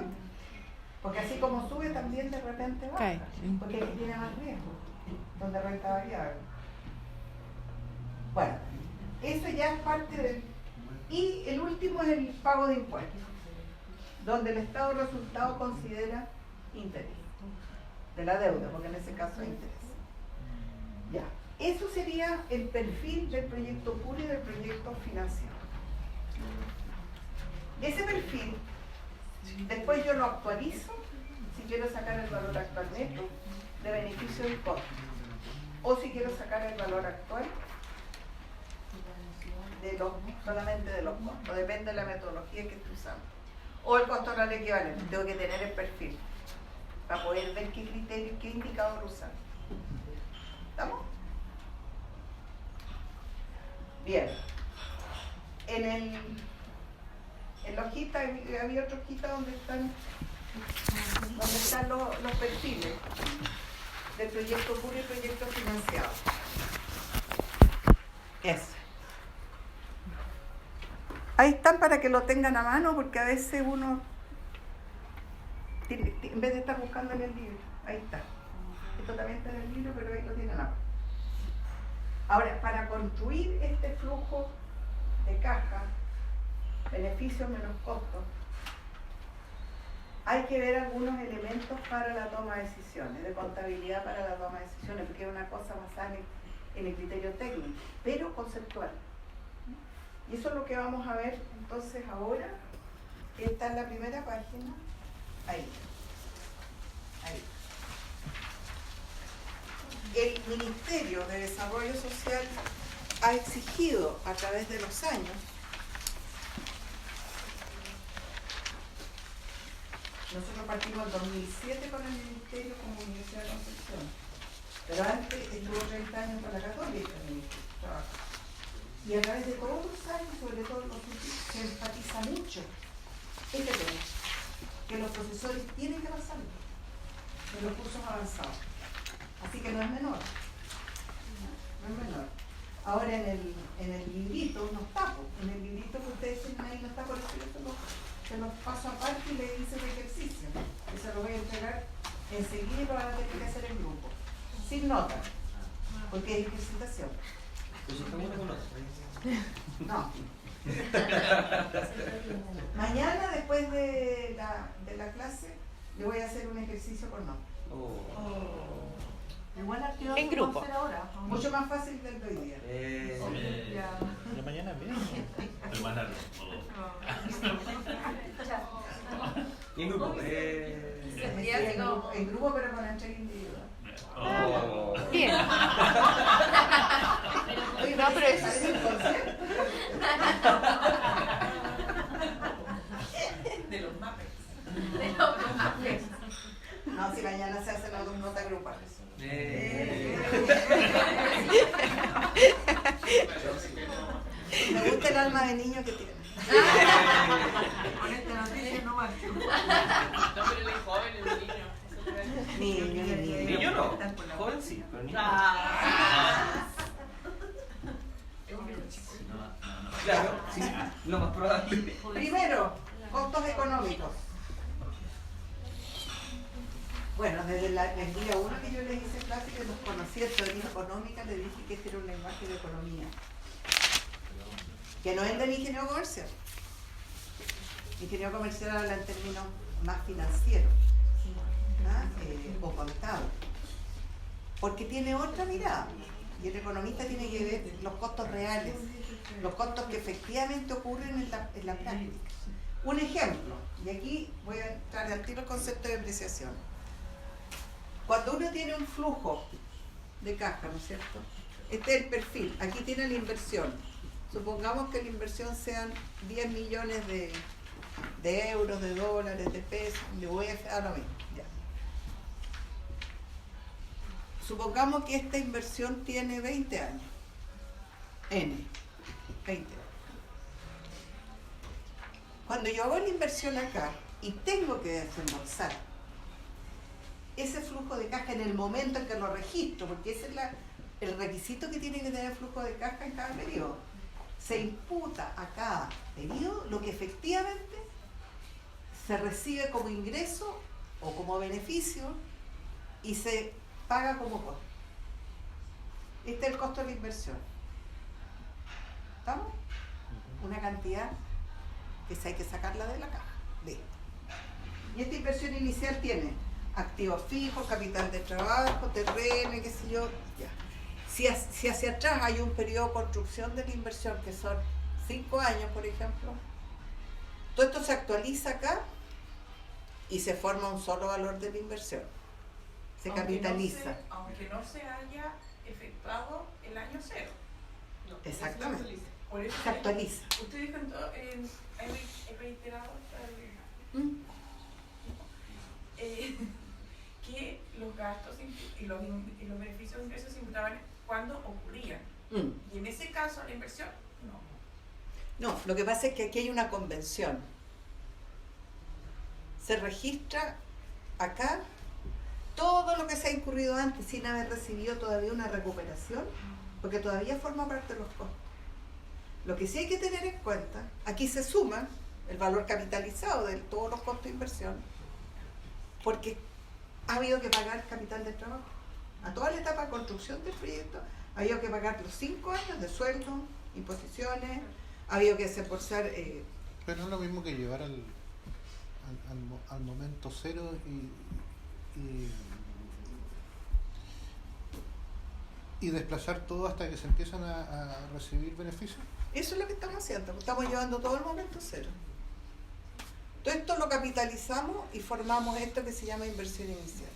Porque así como sube, también de repente baja. Cae. Porque aquí tiene más riesgo, donde renta variable. Bueno, eso ya es parte del... Y el último es el pago de impuestos, donde el Estado resultado considera interés de la deuda, porque en ese caso es interés. Ya, eso sería el perfil del proyecto puro y del proyecto financiado. Ese perfil, después yo lo actualizo, si quiero sacar el valor actual neto de beneficio del costo, o si quiero sacar el valor actual solamente de los costos, depende de la metodología que esté usando. O el costo real equivalente, tengo que tener el perfil para poder ver qué criterio, qué indicador usar. ¿Estamos? Bien. En la hojita, había otra hojita donde están los perfiles del proyecto puro y proyecto financiado. Eso. Ahí están para que lo tengan a mano, porque a veces uno, en vez de estar buscando en el libro, ahí está. Esto también está en el libro, pero ahí lo tienen a mano. Ahora, para construir este flujo de caja, beneficios menos costos, hay que ver algunos elementos para la toma de decisiones, de contabilidad para la toma de decisiones, porque es una cosa basada en el criterio técnico, pero conceptual. Y eso es lo que vamos a ver entonces ahora, que está en la primera página, ahí. El Ministerio de Desarrollo Social ha exigido a través de los años Nosotros partimos en 2007 con el Ministerio como Universidad de Concepción, pero antes estuvo 30 años con la Católica en el Ministerio de Trabajo. Y a través de todos los años, sobre todo los últimos, se enfatiza mucho este tema, que los profesores tienen que pasarlo en los cursos avanzados. Así que no es menor. No es menor. Ahora en el librito no está, en el librito que ustedes tienen ahí no está, por eso yo se los paso aparte y le hice el ejercicio. Y se lo voy a entregar enseguida y lo van a tener que hacer en grupo. Sin nota, porque hay ejercitación. Pues está bueno con nosotros. No. Mañana, después de la clase, le voy a hacer un ejercicio con nota. Igual actividad En grupo. hacer ahora. ¿O no? Mucho más fácil del de hoy día. Ya. La mañana bien. Pero más largo. Y en grupo. En grupo, pero con entrega individual. Oh. Bien. Oye, No, pero eso ¿parece un concierto? De los mapes. No, si mañana se hacen las dos notas grupales. Me gusta el alma de niño que tiene. Con esta noticia no marcho. No, pero él es joven, el niño. Niño. Niño no. Joven sí, pero niño. Claro, sí, lo más probable. Primero, costos económicos. Bueno, desde el día 1 que yo les hice clase que los conocí en teoría económica, les dije que este era un lenguaje de economía. Que no es del ingeniero comercial. Ingeniero comercial habla en términos más financieros, o contables. Porque tiene otra mirada. Y el economista tiene que ver los costos reales, los costos que efectivamente ocurren en la práctica. Un ejemplo, y aquí voy a entrar al tiro el concepto de depreciación. Cuando uno tiene un flujo de caja, ¿no es cierto? Este es el perfil, aquí tiene la inversión. Supongamos que la inversión sean 10 millones de euros, de dólares, de pesos, de UF, lo mismo. Ya. Supongamos que esta inversión tiene 20 años. 20 años. Cuando yo hago la inversión acá y tengo que desembolsar ese flujo de caja en el momento en que lo registro, porque ese es el requisito que tiene que tener el flujo de caja en cada periodo, se imputa a cada periodo lo que efectivamente se recibe como ingreso o como beneficio y se paga como costo. Este es el costo de la inversión. ¿Estamos? Una cantidad que hay que sacarla de la caja. Listo. Y esta inversión inicial tiene activos fijos, capital de trabajo, terreno, qué sé yo, ya. Si hacia atrás hay un periodo de construcción de la inversión, que son 5 años, por ejemplo, todo esto se actualiza acá y se forma un solo valor de la inversión. Se capitaliza. Aunque no se haya efectuado el año cero. Exactamente. Por eso Se actualiza. usted dijo he reiterado que los gastos y los beneficios de ingresos se imputaban cuando ocurrían. Y en ese caso, la inversión, no. No, lo que pasa es que aquí hay una convención. Se registra acá todo lo que se ha incurrido antes sin haber recibido todavía una recuperación, porque todavía forma parte de los costos. Lo que sí hay que tener en cuenta, aquí se suma el valor capitalizado de todos los costos de inversión, porque ha habido que pagar capital de trabajo. A toda la etapa de construcción del proyecto ha habido que pagar los 5 años de sueldo, imposiciones, ha habido que desembolsar. Pero no es lo mismo que llevar al momento cero y desplazar todo hasta que se empiezan a recibir beneficios. Eso es lo que estamos haciendo, estamos llevando todo el momento cero. Todo esto lo capitalizamos y formamos esto que se llama inversión inicial,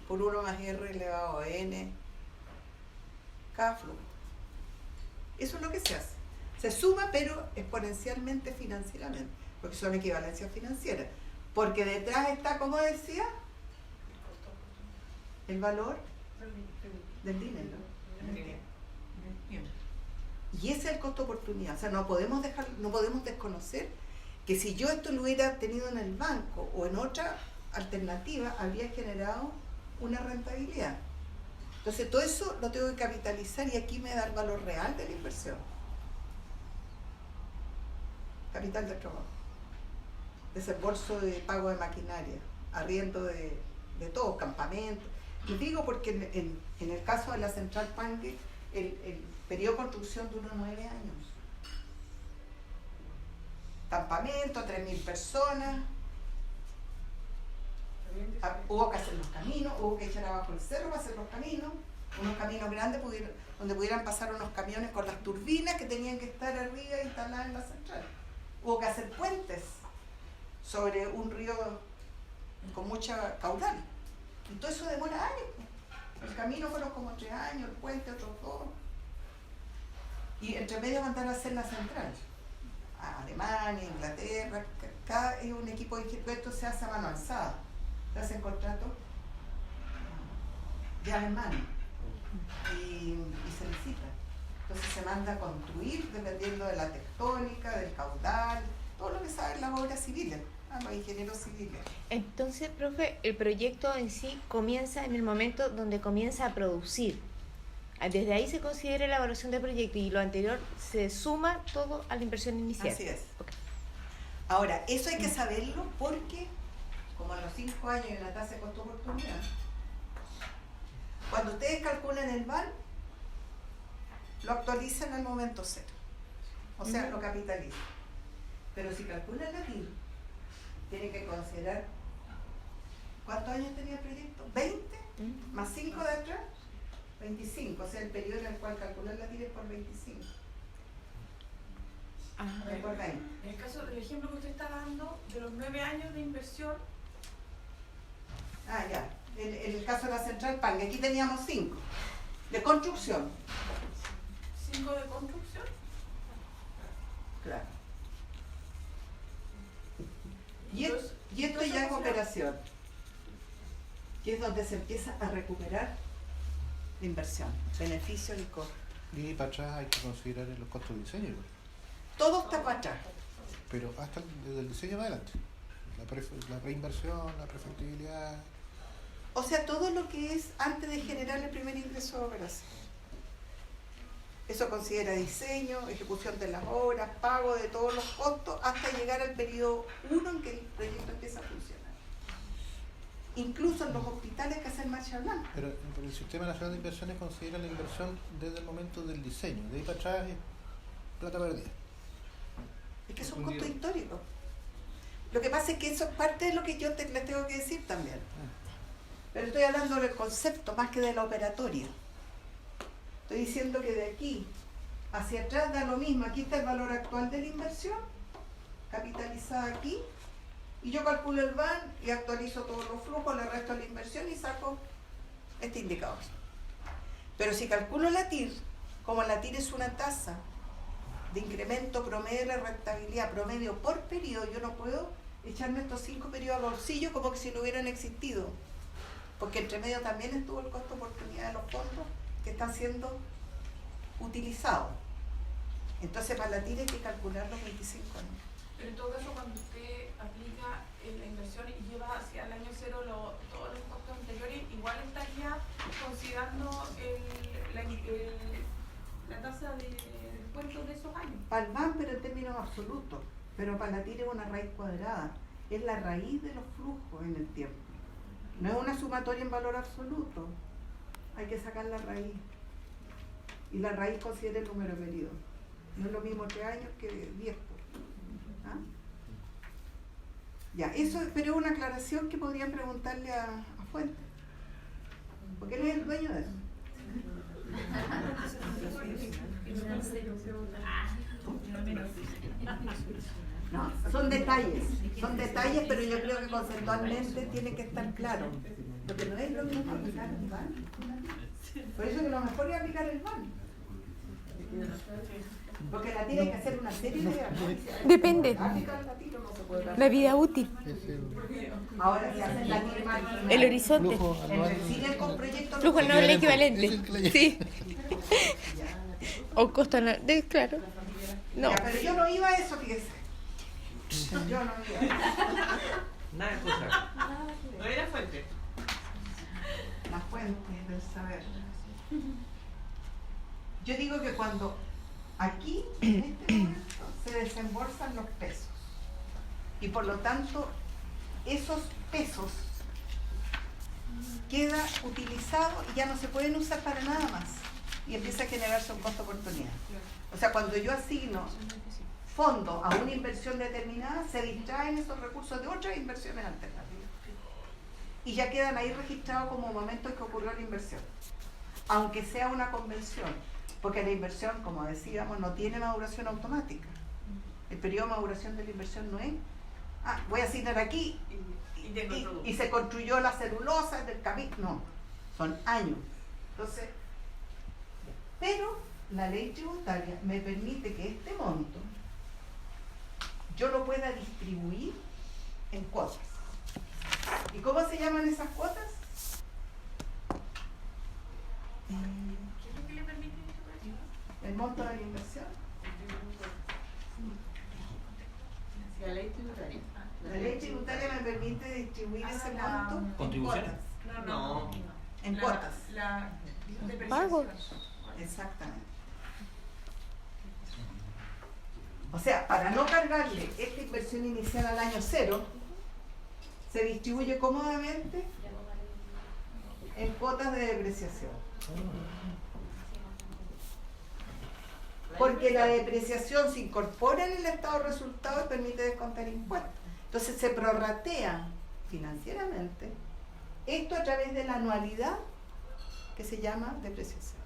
por 1 más R elevado a N, cada flujo. Eso es lo que se hace. Se suma, pero exponencialmente financieramente, porque son equivalencias financieras. Porque detrás está, como decía, el valor del dinero. Y ese es el costo de oportunidad. O sea, no podemos desconocer que si yo esto lo hubiera tenido en el banco o en otra alternativa, habría generado una rentabilidad. Entonces todo eso lo tengo que capitalizar y aquí me da el valor real de la inversión. Capital de trabajo. Desembolso de pago de maquinaria, arriendo de todo, campamento. Y digo porque en el caso de la Central Pangue, el periodo de construcción duró 9 años. Campamento, 3.000 personas. Hubo que hacer los caminos, hubo que echar abajo el cerro para hacer los caminos, unos caminos grandes donde pudieran pasar unos camiones con las turbinas que tenían que estar arriba instaladas en la central. Hubo que hacer puentes sobre un río con mucha caudal. Y todo eso demora años. El camino fueron como 3 años, el puente otros 2. Y entre medio mandaron a hacer la central. A Alemania, Inglaterra, cada es un equipo de ingenieros, esto se hace a mano alzada. Se hacen contratos ya en mano y se licita. Entonces se manda a construir dependiendo de la tectónica, del caudal, todo lo que saben las obras civiles, los ingenieros civiles. Entonces, profe, el proyecto en sí comienza en el momento donde comienza a producir. Desde ahí se considera la evaluación del proyecto y lo anterior se suma todo a la inversión inicial. Así es. Okay. Ahora, eso hay que saberlo porque, como a los 5 años hay una tasa de costo de oportunidad, cuando ustedes calculan el VAL, lo actualizan al momento cero. O sea, lo capitalizan. Pero si calculan la TIR, tienen que considerar ¿cuántos años tenía el proyecto? ¿20? Más 5 de atrás, 25. O sea, el periodo en el cual calculan la TIR es por 25. Recuerda ahí. En el caso del ejemplo que usted está dando, de los 9 años de inversión. Ah, ya. En el caso de la Central Pangue, aquí teníamos 5 de construcción. 5 de construcción. Claro. Y esto ya es operación. Y es donde se empieza a recuperar la inversión, beneficios y costos. Y ahí para atrás hay que considerar los costos de diseño igual. Todo está para atrás. Pero hasta desde el diseño para adelante. La reinversión, la prefectibilidad. O sea, todo lo que es antes de generar el primer ingreso de operación. Eso considera diseño, ejecución de las obras, pago de todos los costos, hasta llegar al periodo 1 en que el proyecto empieza a funcionar. Incluso en los hospitales que hacen marcha blanca. Pero el Sistema Nacional de Inversiones considera la inversión desde el momento del diseño. De ahí para atrás es plata perdida. Es que son costos históricos. Lo que pasa es que eso es parte de lo que yo les tengo que decir también. Pero estoy hablando del concepto más que de la operatoria. Estoy diciendo que de aquí hacia atrás da lo mismo. Aquí está el valor actual de la inversión, capitalizada aquí, y yo calculo el VAN y actualizo todos los flujos, le resto la inversión y saco este indicador. Pero si calculo la TIR, como la TIR es una tasa de incremento promedio de la rentabilidad, promedio por periodo, yo no puedo echarme estos 5 periodos a bolsillo como que si no hubieran existido. Porque entre medio también estuvo el costo de oportunidad de los fondos que están siendo utilizados. Entonces para la TIR hay que calcular los 25 años. Pero en todo caso, cuando usted aplica la inversión y lleva hacia el año cero todos los costos anteriores, igual estaría considerando la tasa de descuento de esos años. Para el VAN, pero en términos absolutos. Pero para la TIR es una raíz cuadrada. Es la raíz de los flujos en el tiempo. No es una sumatoria en valor absoluto. Hay que sacar la raíz. Y la raíz considera el número de periodos. No es lo mismo 3 años que 10. ¿Ah? Ya, eso, pero es una aclaración que podrían preguntarle a Fuente. Porque él es el dueño de eso. No, son detalles, pero yo creo que conceptualmente tiene que estar claro. Porque no es lo mismo aplicar el VAN. Por eso que lo mejor es aplicar el VAN. Porque la tira hay que hacer una serie de análisis. Depende. La tira no se puede dar. La vida útil, Es el Ahora se hace la tira marginal. el horizonte, flujo anual. Siguen con proyectos. flujo anual equivalente. Es el que la- Sí. O costo anual, claro. No. Ya, pero yo no iba a eso, fíjese. Yo no iba. Nada de cosas. No era fuente. La fuente del saber. Yo digo que cuando aquí, en este momento, se desembolsan los pesos y por lo tanto esos pesos queda utilizado y ya no se pueden usar para nada más y empieza a generarse un costo oportunidad. O sea, cuando yo asigno fondos a una inversión determinada, se distraen esos recursos de otras inversiones alternativas y ya quedan ahí registrados como momentos en que ocurrió la inversión, aunque sea una convención, porque la inversión, como decíamos, no tiene maduración automática. El periodo de maduración de la inversión no es, voy a asignar aquí y se construyó la celulosa del camino, no, son años. Entonces, pero la ley tributaria me permite que este monto yo lo pueda distribuir en cuotas. ¿Y cómo se llaman esas cuotas? ¿Qué es lo que le permite distribuir? El monto de la inversión. La ley tributaria. La ley tributaria me permite distribuir ese monto en ¿Contribuciones? cuotas. No. En cuotas. La depreciación. Pagos. Exactamente. O sea, para no cargarle esta inversión inicial al año cero, se distribuye cómodamente en cuotas de depreciación. Porque la depreciación se incorpora en el estado de resultados y permite descontar impuestos. Entonces se prorratea financieramente esto a través de la anualidad que se llama depreciación.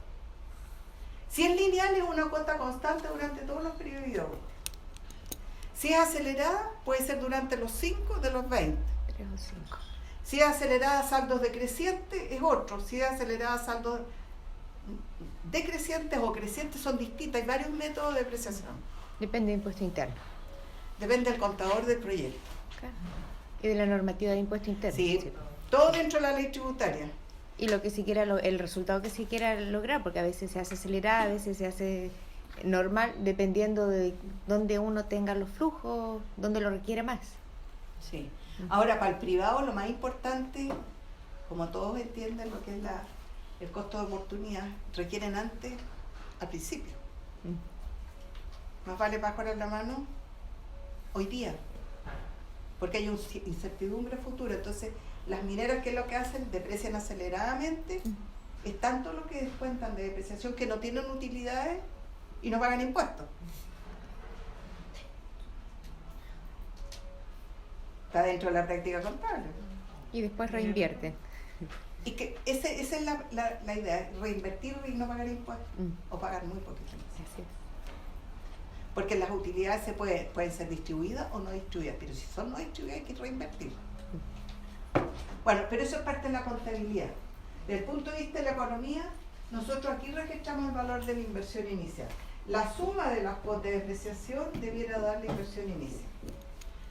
Si es lineal es una cuota constante durante todos los periodos de vida útil. Si es acelerada puede ser durante los 5 de los 20. 3 o 5. Si es acelerada a saldos decrecientes es otro. Si es acelerada a saldos decrecientes o crecientes son distintas. Hay varios métodos de depreciación. Depende de impuesto interno. Depende del contador del proyecto. Claro. Y de la normativa de impuesto interno. Sí, todo dentro de la ley tributaria. Y lo que se quiera, el resultado que se quiera lograr, porque a veces se hace acelerada, a veces se hace normal, dependiendo de dónde uno tenga los flujos, dónde lo requiere más. Sí. Ahora, para el privado lo más importante, como todos entienden lo que es el costo de oportunidad, requieren antes, al principio. Más vale bajar la mano hoy día, porque hay una incertidumbre futura. Entonces, las mineras, ¿qué es lo que hacen? Deprecian aceleradamente, es tanto lo que descuentan de depreciación que no tienen utilidades y no pagan impuestos. Está dentro de la práctica contable. Y después reinvierten. Y que esa es la idea, reinvertir y no pagar impuestos, o pagar muy poquito. Así es. Porque las utilidades pueden ser distribuidas o no distribuidas, pero si son no distribuidas hay que reinvertir. Bueno, pero eso es parte de la contabilidad. Desde el punto de vista de la economía, nosotros aquí registramos el valor de la inversión inicial. La suma de las cuotas de depreciación debiera dar la inversión inicial.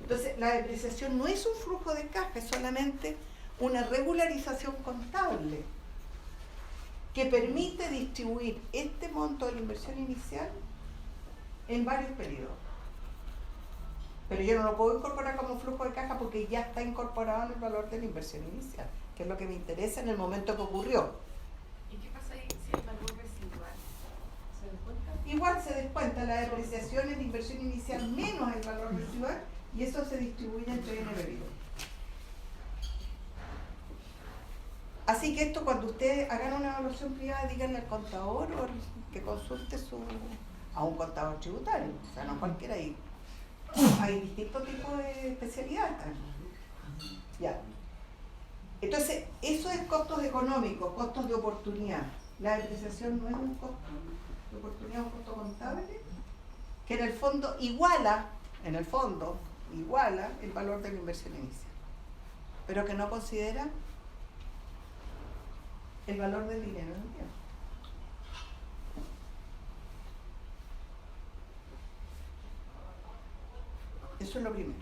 Entonces, la depreciación no es un flujo de caja, es solamente una regularización contable que permite distribuir este monto de la inversión inicial en varios periodos. Pero yo no lo puedo incorporar como flujo de caja porque ya está incorporado en el valor de la inversión inicial, que es lo que me interesa en el momento que ocurrió. ¿Y qué pasa ahí si el valor residual se descuenta? Igual se descuenta la depreciación en la inversión inicial menos el valor residual y eso se distribuye entre N periodos. Así que esto, cuando ustedes hagan una evaluación privada, díganle al contador o que consulte a un contador tributario, o sea, no cualquiera. Hay distintos tipos de especialidades también. Ya. Entonces, eso es costos económicos, costos de oportunidad. La depreciación no es un costo de oportunidad, es un costo contable que en el fondo iguala el valor de la inversión inicial, pero que no considera el valor del dinero en el tiempo. Eso es lo primero.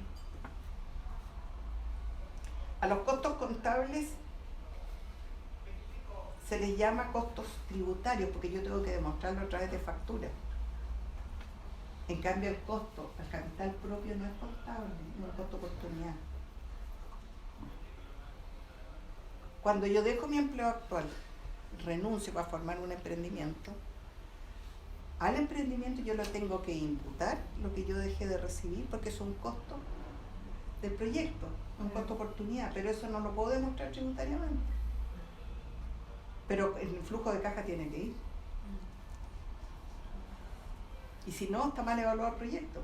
A los costos contables se les llama costos tributarios porque yo tengo que demostrarlo a través de factura. En cambio el costo al capital propio no es contable, no es costo oportunidad. Cuando yo dejo mi empleo actual, renuncio para formar un emprendimiento, al emprendimiento yo lo tengo que imputar, lo que yo dejé de recibir, porque es un costo del proyecto, un costo oportunidad, pero eso no lo puedo demostrar tributariamente. Pero el flujo de caja tiene que ir. Y si no, está mal evaluado el proyecto.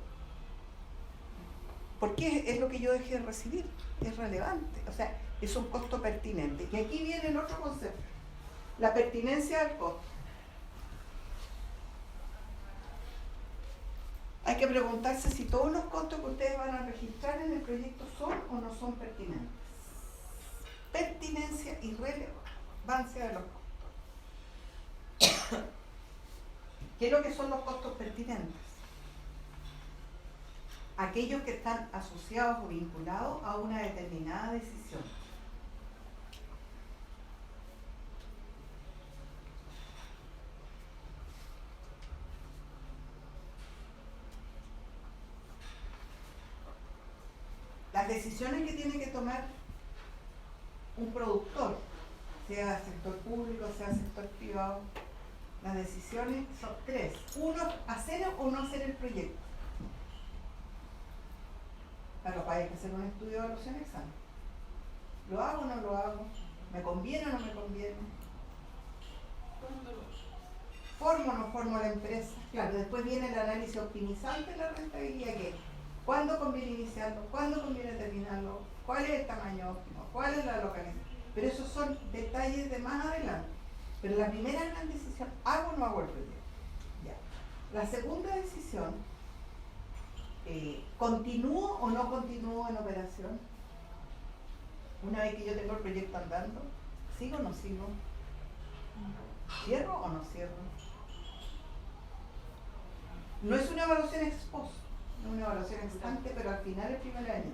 Porque es lo que yo dejé de recibir, es relevante, o sea, es un costo pertinente. Y aquí viene el otro concepto, la pertinencia del costo. Hay que preguntarse si todos los costos que ustedes van a registrar en el proyecto son o no son pertinentes. Pertinencia y relevancia de los costos. ¿Qué es lo que son los costos pertinentes? Aquellos que están asociados o vinculados a una determinada decisión. Las decisiones que tiene que tomar un productor, sea sector público, sea sector privado, las decisiones son tres. Uno, hacer o no hacer el proyecto. Claro, hay que hacer un estudio de evaluación ex ante. ¿Lo hago o no lo hago? ¿Me conviene o no me conviene? ¿Formo o no formo la empresa? Claro, después viene el análisis optimizante de la rentabilidad, que ¿cuándo conviene iniciarlo? ¿Cuándo conviene terminarlo? ¿Cuál es el tamaño óptimo? ¿Cuál es la localización? Pero esos son detalles de más adelante. Pero la primera gran decisión, ¿hago o no hago el proyecto? Ya. La segunda decisión, ¿continúo o no continúo en operación? Una vez que yo tengo el proyecto andando, ¿sigo o no sigo? ¿Cierro o no cierro? No es una evaluación ex post, no es una evaluación ex ante, pero al final el primer año.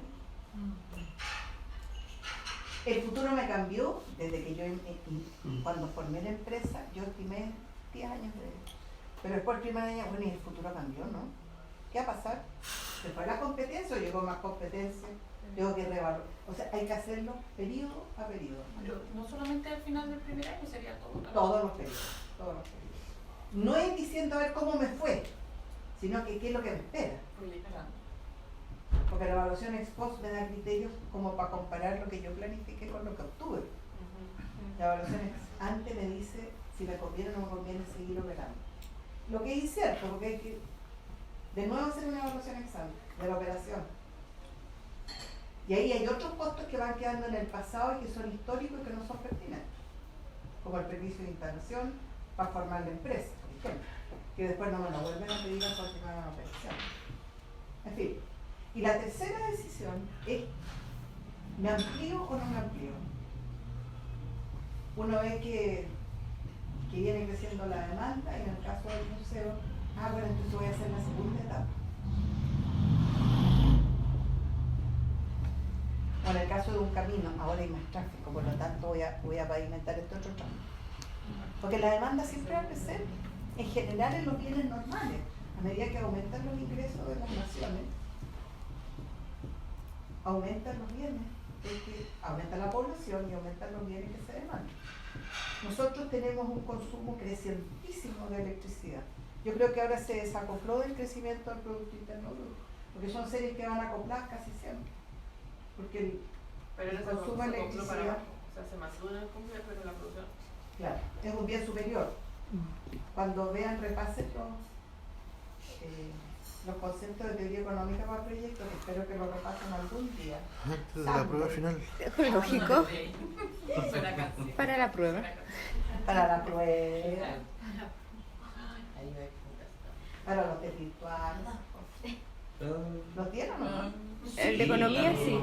El futuro me cambió desde que yo, cuando formé la empresa, yo estimé 10 años de... Pero después el primer año, bueno, y el futuro cambió, ¿no? ¿Qué va a pasar? ¿Se fue la competencia o llegó más competencia? Tengo que reevaluar. O sea, hay que hacerlo periodo a periodo. Pero no solamente al final del primer año, sería todo. Todos los periodos, todos los periodos. No es diciendo a ver cómo me fue, sino que qué es lo que me espera. Porque la evaluación ex post me da criterios como para comparar lo que yo planifiqué con lo que obtuve. La evaluación ex ante me dice si me conviene o no me conviene seguir operando. Lo que es incierto, porque hay que de nuevo hacer una evaluación ex ante de la operación. Y ahí hay otros costos que van quedando en el pasado y que son históricos y que no son pertinentes, como el permiso de instalación para formar la empresa, por ejemplo, que después no me lo vuelven a pedir a continuar la operación. En fin. Y la tercera decisión es, ¿me amplío o no me amplío? Uno ve que viene creciendo la demanda y en el caso del museo, bueno, entonces voy a hacer la segunda etapa. O en el caso de un camino, ahora hay más tráfico, por lo tanto voy a pavimentar este otro camino. Porque la demanda siempre va a crecer, en general en los bienes normales, a medida que aumentan los ingresos de las naciones, aumentan los bienes, aumenta la población y aumentan los bienes que se demandan. Nosotros tenemos un consumo crecientísimo de electricidad. Yo creo que ahora se desacopló del crecimiento del Producto Interno Bruto, porque son series que van acopladas casi siempre. Porque el consumo de electricidad, o sea, se masura el completo, pero la producción. claro, es un bien superior. Cuando vean, repasen los conceptos de teoría económica para proyectos, espero que lo repasen algún día. Antes de la prueba final. Lógico. Para la prueba. Para la prueba, para los test virtuales. ¿Lo tienen o no? El de economía sí.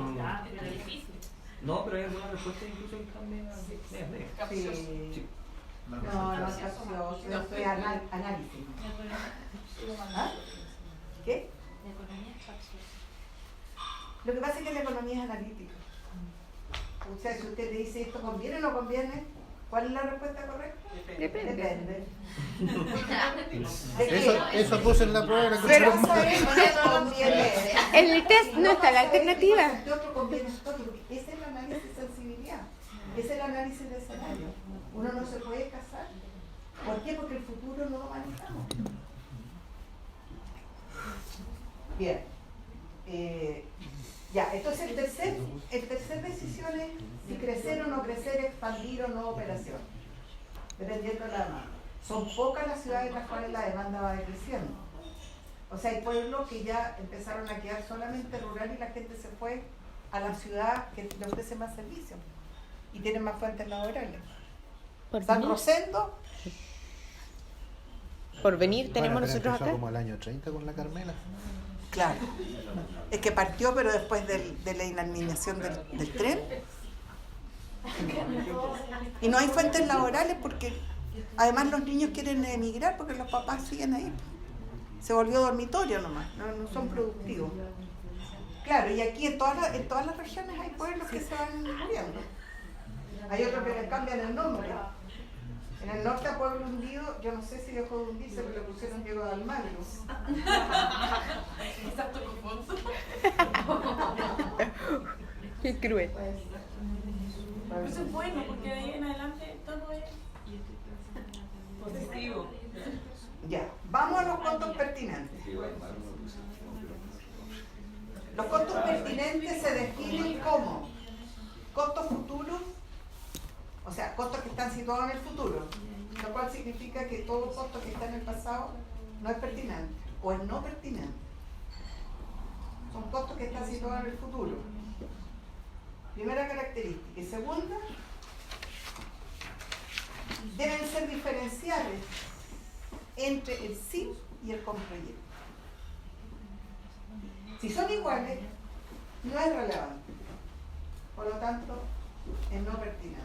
No, pero hay algunas respuestas incluso que están medias. Sí. No, no es capcioso, eso es análisis. ¿Ah? ¿Qué? mí es analítica. O sea, si usted le dice esto conviene o no conviene, ¿cuál es la respuesta correcta? Depende. Eso puse en la prueba. Pero sabemos que conviene. En el test no está la alternativa. Este otro conviene, este otro, porque ese es el análisis de sensibilidad, ese es el análisis de escenario. Uno no se puede casar. ¿Por qué? Porque el futuro no lo manejamos. Bien. Ya, entonces el tercer decisión es si crecer o no crecer, expandir o no operación, dependiendo de la demanda. Son pocas las ciudades en las cuales la demanda va decreciendo. O sea, hay pueblos que ya empezaron a quedar solamente rural y la gente se fue a la ciudad que le ofrece más servicios y tienen más fuentes laborales. San Rosendo. Por venir tenemos Bueno, nosotros empezó acá. como el año 30 con la Carmela. Claro, es que partió, pero después de la inanimación del tren. Y no hay fuentes laborales porque además los niños quieren emigrar porque los papás siguen ahí. Se volvió dormitorio nomás, no son productivos. Claro, y aquí en todas las regiones hay pueblos que se van muriendo. Hay otros que les cambian el nombre. En el norte a Pueblo Hundido, yo no sé si dejó de hundirse, pero le pusieron Diego de Almagro. Exacto, Alfonso. Qué cruel. Pero eso es bueno, porque de ahí en adelante todo es positivo. Ya, vamos a los costos pertinentes. Los costos pertinentes se definen como costos futuros, o sea, costos que están situados en el futuro, lo cual significa que todo costo que está en el pasado no es pertinente o es no pertinente. Son costos que están situados en el futuro. Primera característica. Y segunda, deben ser diferenciales entre el sin y el con proyecto. Si son iguales, no es relevante. Por lo tanto, es no pertinente.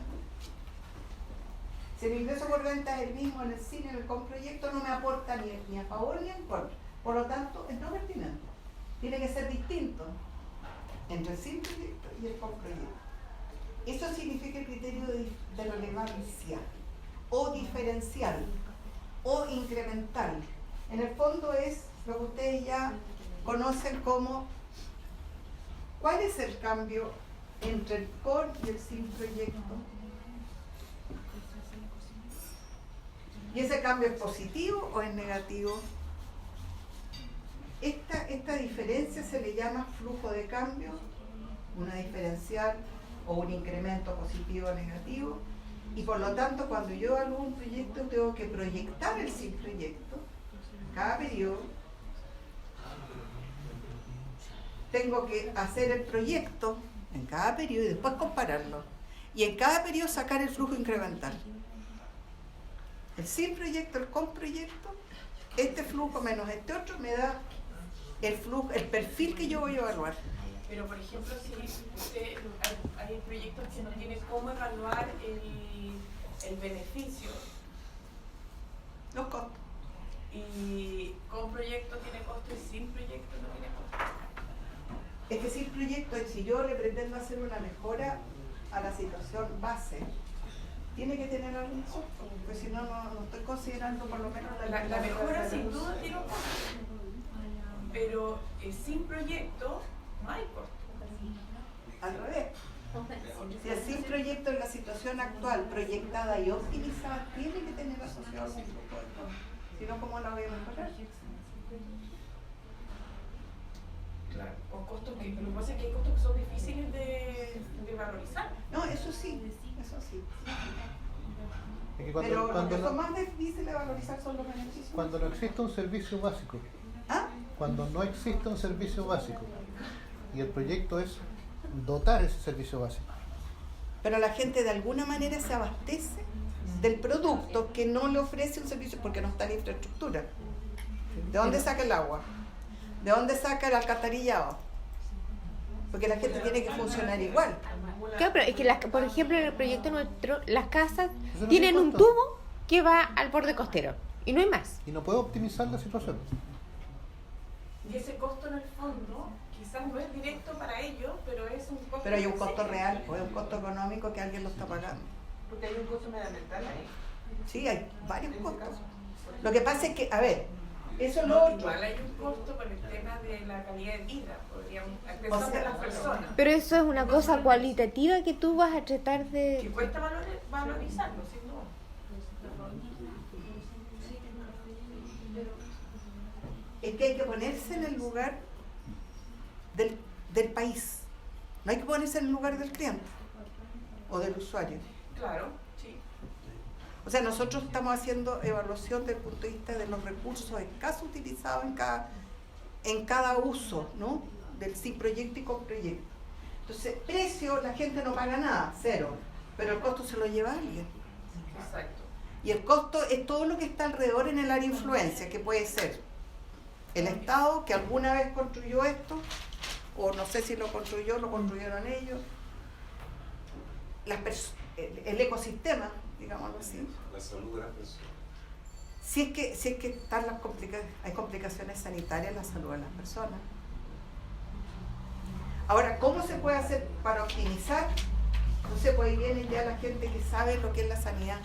Si el ingreso por renta es el mismo en el sin y en el con proyecto, no me aporta ni a favor ni en contra. Por lo tanto, es no pertinente. Tiene que ser distinto entre el sin proyecto y el con proyecto. Eso significa el criterio de relevancia o diferencial o incremental. En el fondo es lo que ustedes ya conocen como ¿cuál es el cambio entre el con y el sin proyecto? ¿Y ese cambio es positivo o es negativo? Esta diferencia se le llama flujo de cambio, una diferencial o un incremento positivo o negativo, y por lo tanto cuando yo hago un proyecto tengo que proyectar el sin proyecto cada periodo, tengo que hacer el proyecto en cada periodo y después compararlo, y en cada periodo sacar el flujo incremental. El sin proyecto, el con proyecto, este flujo menos este otro me da el flujo, el perfil que yo voy a evaluar. Pero, por ejemplo, si usted, hay proyectos que no tienen cómo evaluar el beneficio. Los costos. Y con proyecto tiene costo y sin proyecto no tiene costo. Es que sin proyecto, si yo le pretendo hacer una mejora a la situación base, tiene que tener algún costo, porque si no, no estoy considerando por lo menos La mejora sin duda tiene un costo. Pero sin proyecto no hay costo. al revés. Si el sin proyecto en la situación actual, proyectada y optimizada, tiene que tener asociado algún tipo de costo. Si no, ¿cómo la voy a mejorar? Claro. O costos que, lo que pasa es que hay costos que son difíciles de valorizar. No, eso sí, eso sí. Es que Pero lo cuando que no, son más difíciles de valorizar son los beneficios. cuando no existe un servicio básico, ¿Ah? cuando no existe un servicio básico y el proyecto es dotar ese servicio básico. Pero la gente de alguna manera se abastece del producto que no le ofrece un servicio porque no está la infraestructura. ¿De dónde saca el agua? ¿De dónde saca el alcantarillado? Porque la gente tiene que funcionar igual. Claro, pero es que, por ejemplo, en el proyecto nuestro, las casas Eso no tienen tiene un costo. tubo que va al borde costero y no hay más. Y no puedo optimizar la situación. Y ese costo en el fondo quizás no es directo para ellos, pero es un costo. Pero hay un costo real, o es un costo económico que alguien lo está pagando. Porque hay un costo medioambiental ahí. Sí, hay varios costos. Lo que pasa es que, a ver, eso es lo otro. Igual hay un costo por el tema de la calidad de vida, podríamos empezar por las personas. Pero eso es una cosa cualitativa que tú vas a tratar Que de... cuesta valorizarlo, sin duda. Es que hay que ponerse en el lugar del país. No hay que ponerse en el lugar del cliente o del usuario. Claro, sí. O sea, nosotros estamos haciendo evaluación desde el punto de vista de los recursos escasos utilizados en cada uso, ¿no? Del sí proyecto y con proyecto. Entonces, precio, la gente no paga nada, cero, pero el costo se lo lleva alguien. Exacto. Y el costo es todo lo que está alrededor en el área de influencia, que puede ser el Estado, que alguna vez construyó esto, o no sé si lo construyeron ellos, el ecosistema, digámoslo así. La salud de las personas. Si es que están hay complicaciones sanitarias en la salud de las personas. Ahora, ¿cómo se puede hacer para optimizar? No sé, pues ahí viene ya la gente que sabe lo que es la sanidad.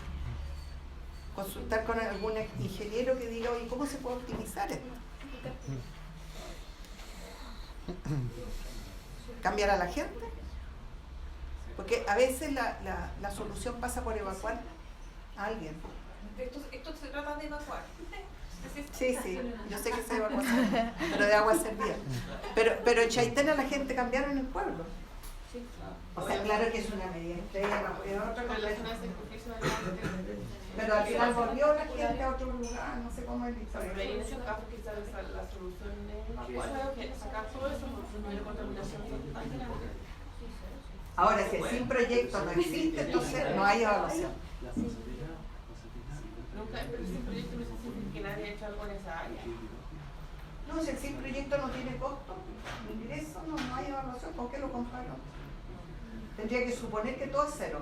Consultar con algún ingeniero que diga, oye, ¿cómo se puede optimizar esto? ¿Cambiar a la gente? Porque a veces la solución pasa por evacuar a alguien. Esto se trata de evacuar. Sí, yo sé que es evacuación, pero de agua servida. Pero en Chaitén la gente cambiaron el pueblo. O sea, claro que es una medida extrema, pero al final volvió la gente a otro lugar, no sé cómo es la historia. Pero en ese caso quizás la solución es evacuar, sacar todo eso porque no hay contaminación total. Ahora, si el sin proyecto no existe, entonces no hay evaluación. Nunca, pero el sin proyecto no significa que nadie ha hecho algo en esa área. No, si el sin proyecto no tiene costo, ni ingreso, no hay evaluación. ¿Con qué lo comparo? Tendría que suponer que todo es cero,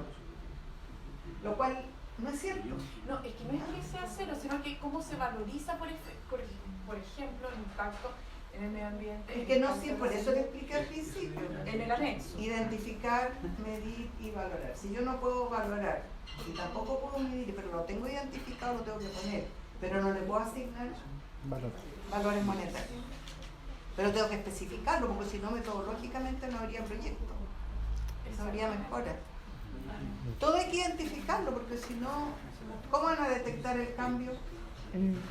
lo cual no es cierto. No, es que no es que sea cero, sino que cómo se valoriza, por ejemplo, el impacto en el medio ambiente. Y que no sí, por eso le expliqué al principio. En el anexo. Identificar, medir y valorar. Si yo no puedo valorar y tampoco puedo medir, pero lo tengo identificado, lo tengo que poner, pero no le puedo asignar valores monetarios. Pero tengo que especificarlo, porque si no, metodológicamente no habría proyecto, no habría mejora. Todo hay que identificarlo, porque si no, ¿cómo van a detectar el cambio?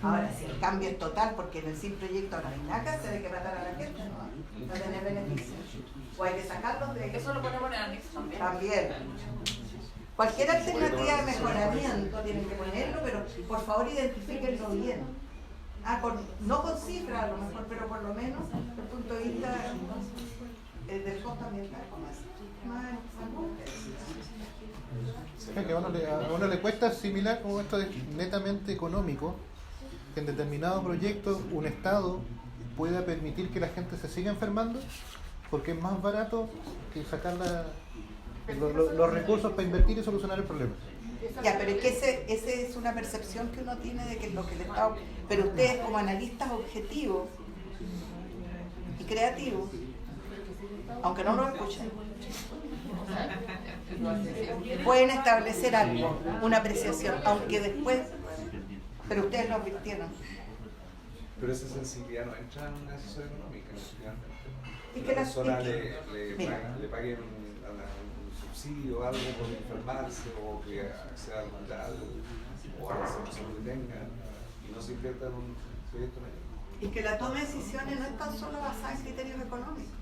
Ahora, si el cambio es total, porque en el sin proyecto no hay nada que hacer, hay que matar a la gente, no tener beneficios. O hay que sacarlos de... Eso lo ponemos en el anexo también. También. Cualquier alternativa de mejoramiento tienen que ponerlo, pero por favor identifíquenlo bien. No con cifras a lo mejor, pero por lo menos desde el punto de vista del costo ambiental, como es más que a uno le cuesta asimilar como esto es netamente económico, que en determinado proyecto un Estado pueda permitir que la gente se siga enfermando porque es más barato que sacar los recursos para invertir y solucionar el problema. Ya, pero es que esa es una percepción que uno tiene de que lo que el Estado... Pero ustedes como analistas objetivos y creativos, aunque no lo escuchen, pueden establecer algo, una apreciación, aunque después... Pero ustedes lo advirtieron. Pero esa sensibilidad no entra en una decisión económica, finalmente. Es Que que la persona le paguen un subsidio o algo por enfermarse o que acceda al hospital o a la salud que tenga y no se invierta en un proyecto mayor. Y que la toma de decisiones no es tan solo basada en criterios económicos.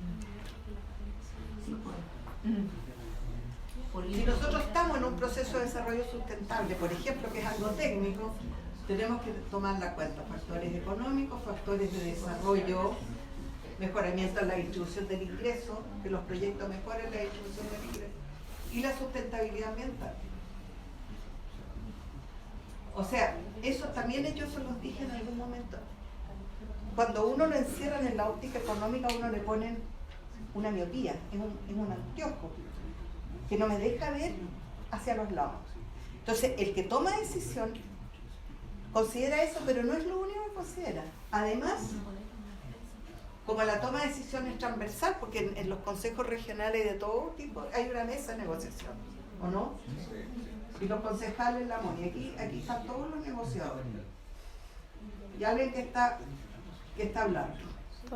Si nosotros estamos en un proceso de desarrollo sustentable, por ejemplo, que es algo técnico, tenemos que tomar en cuenta factores económicos, factores de desarrollo, mejoramiento en la distribución del ingreso, que los proyectos mejoren la distribución del ingreso, y la sustentabilidad ambiental. O sea, eso también yo se los dije en algún momento. Cuando uno lo encierran en la óptica económica, uno le ponen una miopía, es un anteojo, que no me deja ver hacia los lados. Entonces, el que toma decisión considera eso, pero no es lo único que considera. Además, como la toma de decisiones transversal, porque en los consejos regionales de todo tipo hay una mesa de negociación, ¿o no? Y los concejales la MON, y aquí están todos los negociadores. Y alguien que está hablando.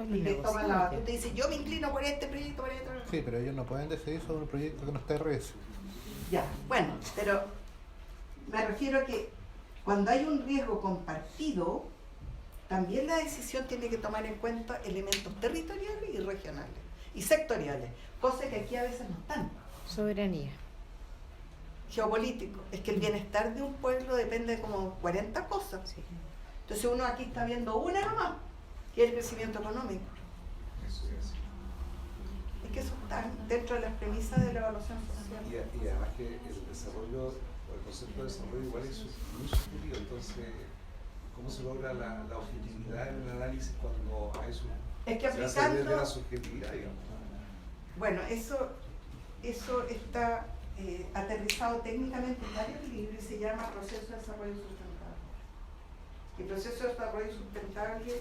Y que toma la batuta y dice, yo me inclino por este proyecto, por este. Sí, pero ellos no pueden decidir sobre un proyecto que no está RS. Ya, bueno, pero me refiero a que cuando hay un riesgo compartido, también la decisión tiene que tomar en cuenta elementos territoriales y regionales y sectoriales, cosas que aquí a veces no están. Soberanía. Geopolítico, es que el bienestar de un pueblo depende de como 40 cosas. Sí. Entonces uno aquí está viendo una nomás, que es el crecimiento económico. Eso es. Es que eso está dentro de las premisas de la evaluación social. Y además que el desarrollo, o el concepto de desarrollo igual es muy subjetivo, entonces, ¿cómo se logra la objetividad en el análisis cuando a eso Es que se hace desde la aplicando, subjetividad, digamos? bueno, eso está aterrizado técnicamente en varios libros y se llama proceso de desarrollo sustentable. El proceso de desarrollo sustentable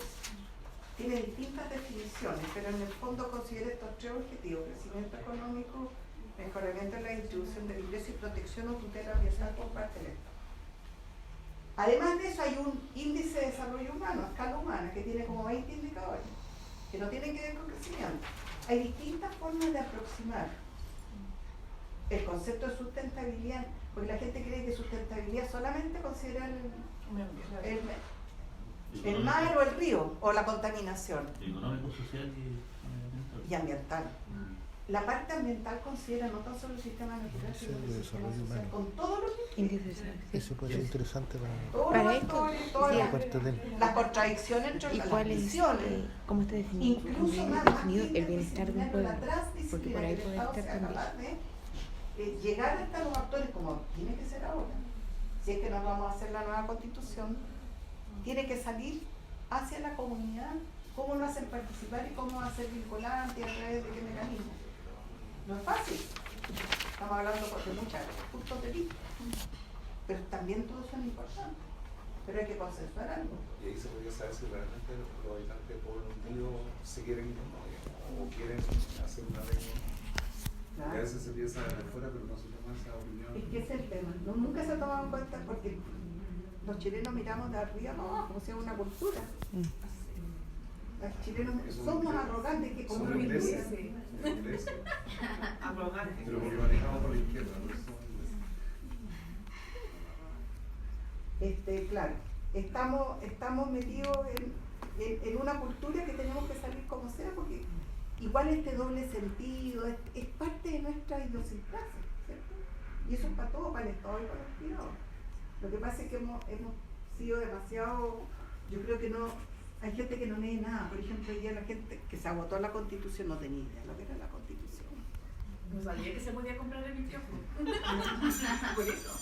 tiene distintas definiciones, pero en el fondo considera estos tres objetivos: crecimiento económico, mejoramiento de la distribución del ingreso y protección o tutela ambiental por parte del Estado. Además de eso hay un índice de desarrollo humano, a escala humana, que tiene como 20 indicadores, que no tienen que ver con crecimiento. Hay distintas formas de aproximar el concepto de sustentabilidad, porque la gente cree que sustentabilidad solamente considera el mar o el río o la contaminación. Económico, social y ambiental. La parte ambiental considera no tan solo el sistema natural, sino el sistema social, con todos los Eso puede ser interesante para esto, las contradicciones entre ¿Y las cuál es, visiones. cómo está definido, Incluso más definido el bienestar de un pueblo? la Porque por transdisciplina ahí que el puede Estado estar sea también. capaz de llegar hasta los actores como tiene que ser ahora. Si es que nos vamos a hacer la nueva constitución, tiene que salir hacia la comunidad, cómo lo hacen participar y cómo va a ser vinculante y a través de qué mecanismo. No es fácil, estamos hablando de muchos puntos de vista, pero también todos son importantes, pero hay que consensuar algo. Y ahí se podría saber si realmente los habitantes de Pueblo Unido se quieren ir o quieren hacer una reunión. Claro. Y a veces se piensa desde fuera, pero no se toma esa opinión. Es que ese es el tema, nunca se ha tomado en cuenta porque los chilenos miramos de arriba para abajo, como si fuera una cultura. Los chilenos somos arrogantes que como Somos una ingleses. iglesia. Arrogante. Pero porque manejamos por la izquierda, por eso somos ingleses. Claro, estamos metidos en una cultura que tenemos que salir como sea, porque igual este doble sentido es parte de nuestra idiosincrasia, ¿cierto? Y eso es para todo, para el Estado y para los privados. Lo que pasa es que hemos sido demasiado, yo creo que no, hay gente que no lee nada. Por ejemplo, hoy día la gente que se agotó la Constitución no tenía idea de lo que era la Constitución. No sabía que se podía comprar el micrófono. Por eso.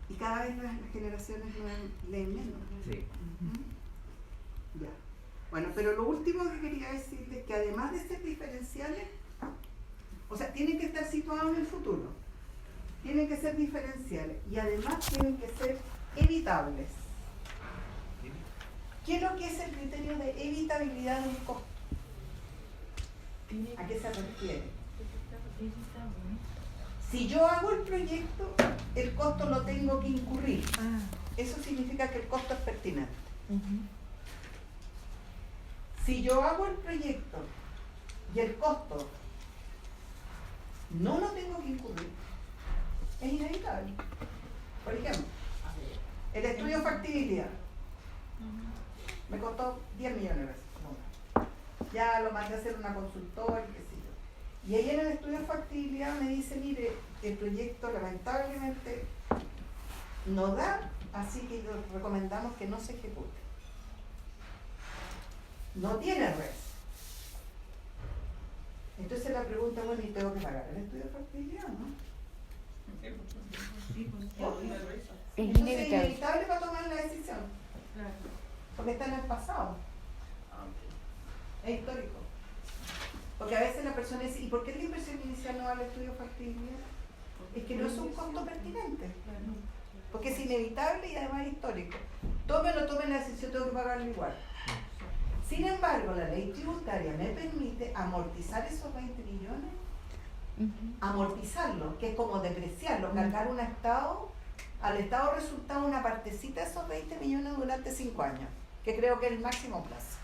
Y cada vez las generaciones leen menos. Sí. Ya. Bueno, pero lo último que quería decirles es que además de ser diferenciales, o sea, tienen que estar situados en el futuro, tienen que ser diferenciales y además tienen que ser evitables. ¿Qué es lo que es el criterio de evitabilidad de un costo? ¿A qué se refiere? Si yo hago el proyecto, el costo lo tengo que incurrir. Eso significa que el costo es pertinente. Si yo hago el proyecto y el costo no lo tengo que incurrir, es inevitable. Por ejemplo, el estudio de factibilidad me costó 10 millones de pesos. Ya lo mandé a hacer una consultora, qué sé yo. Y ahí en el estudio de factibilidad me dice, mire, el proyecto lamentablemente no da, así que recomendamos que no se ejecute. No tiene red. Entonces la pregunta, bueno, ¿y tengo que pagar el estudio de factibilidad, no? Es Entonces es inevitable para tomar la decisión. Porque está en el pasado. Es histórico. Porque a veces la persona dice, ¿y por qué la inversión inicial no va al estudio de factibilidad? Es que no es un costo pertinente. Porque es inevitable y además histórico. Tome o no tome la decisión, tengo que pagarlo igual. Sin embargo, la ley tributaria me permite amortizar esos 20 millones, amortizarlo, que es como depreciarlo, cargar al Estado resulta una partecita de esos 20 millones durante 5 años, que creo que es el máximo plazo.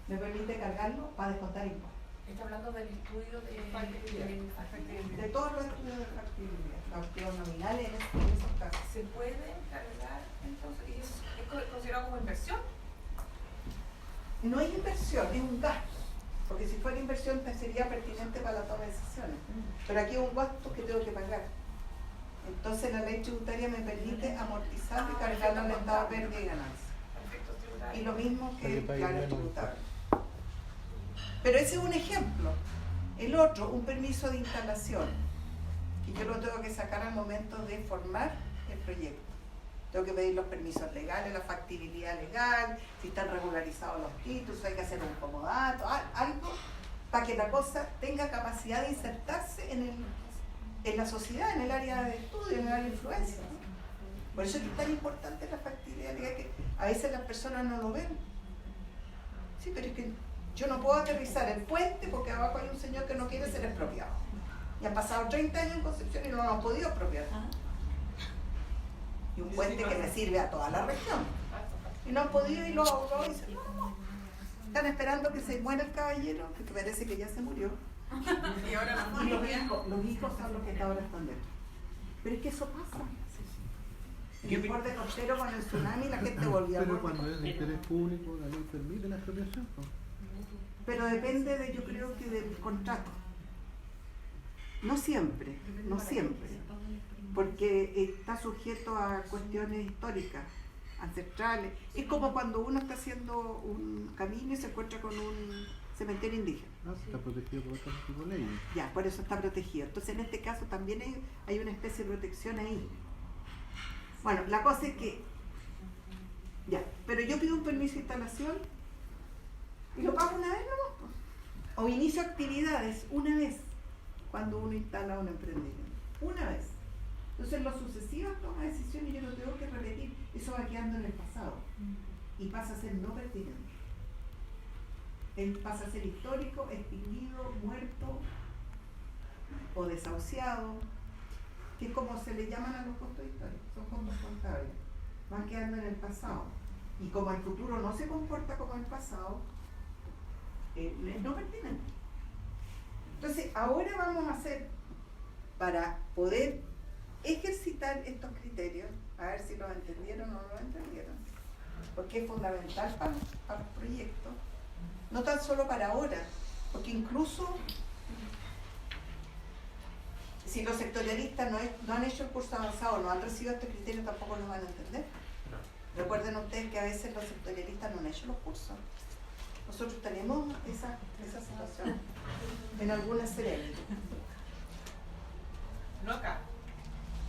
Me permite cargarlo para descontar impuestos. Está hablando del estudio de factibilidad. De todos los estudios de factibilidad, los estudios nominales en esos casos. ¿Se puede cargar entonces? ¿Y es considerado como inversión? No es inversión, es un gasto. Porque si fuera inversión sería pertinente para la toma de decisiones. Pero aquí es un gasto que tengo que pagar. Entonces la ley tributaria me permite amortizar y cargarlo al Estado pérdida y ganancia. Y lo mismo que el plan tributario. Pero ese es un ejemplo. El otro, un permiso de instalación, que yo lo tengo que sacar al momento de formar el proyecto. Tengo que pedir los permisos legales, la factibilidad legal, si están regularizados los títulos, hay que hacer un comodato, algo para que la cosa tenga capacidad de insertarse en la sociedad, en el área de estudio, en el área de influencia. Por eso es que es tan importante la factibilidad legal, que a veces las personas no lo ven. Sí, pero es que yo no puedo aterrizar el puente porque abajo hay un señor que no quiere ser expropiado. Y han pasado 30 años en Concepción y no lo han podido expropiar. Y un puente que le sirve a toda la región. Y no han podido, y los abogados dicen, no. Están esperando que se muera el caballero, que parece que ya se murió. Y ahora la Y los hijos son los que ahora están dentro. Pero es que eso pasa. En el borde costero con el tsunami la gente volvió a Pero cuando es de interés público, la ley permite la expropiación. Pero depende de, yo creo que del contrato. No siempre, no siempre. Porque está sujeto a cuestiones históricas, ancestrales. Es como cuando uno está haciendo un camino y se encuentra con un cementerio indígena. No, está protegido por otro tipo de leyes. Ya, por eso está protegido. Entonces en este caso también hay una especie de protección ahí. Bueno, la cosa es que, ya, pero yo pido un permiso de instalación y lo pago una vez nomás, pues. O inicio actividades una vez cuando uno instala un emprendimiento. Una vez. Entonces los sucesivos toma decisiones y yo lo tengo que repetir. Eso va quedando en el pasado. Y pasa a ser no pertinente. Él pasa a ser histórico, extinguido, muerto o desahuciado, que es como se le llaman a los costos históricos, son costos contables, van quedando en el pasado. Y como el futuro no se comporta como el pasado, es no pertinente. Entonces, ahora vamos a hacer, para poder ejercitar estos criterios, a ver si los entendieron o no los entendieron, porque es fundamental para los proyectos, no tan solo para ahora, porque incluso si los sectorialistas no han hecho el curso avanzado, no han recibido este criterio, tampoco lo van a entender. Recuerden ustedes que a veces los sectorialistas no han hecho los cursos. Nosotros tenemos esa situación en algunas series. No acá.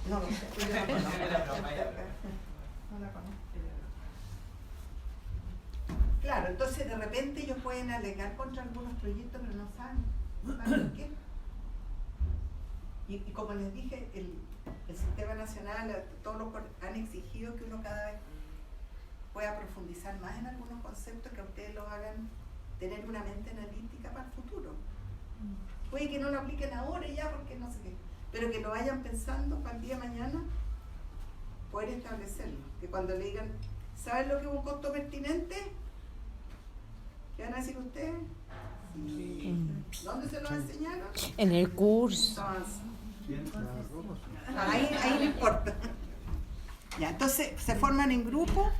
No lo sé. No la conozco. Claro, entonces de repente ellos pueden alegar contra algunos proyectos, pero no saben por qué. Y como les dije, el sistema nacional, todos los han exigido que uno cada vez pueda profundizar más en algunos conceptos, que a ustedes los hagan tener una mente analítica para el futuro. Puede que no lo apliquen ahora ya porque no sé qué, pero que lo vayan pensando para el día de mañana poder establecerlo. Que cuando le digan, ¿saben lo que es un costo pertinente? ¿Qué van a decir ustedes? Sí. ¿Dónde se lo enseñaron? En el curso. Ahí no importa. Ya, entonces se forman en grupo,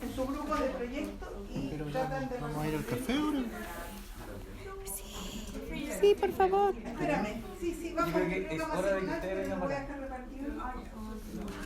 en su grupo de proyectos y tratan de... ¿Vamos a ir al café ahora? Sí, por favor. Espérame, sí, vamos. Creo que es hora de que ustedes vengan voy a para acá. dejar repartido.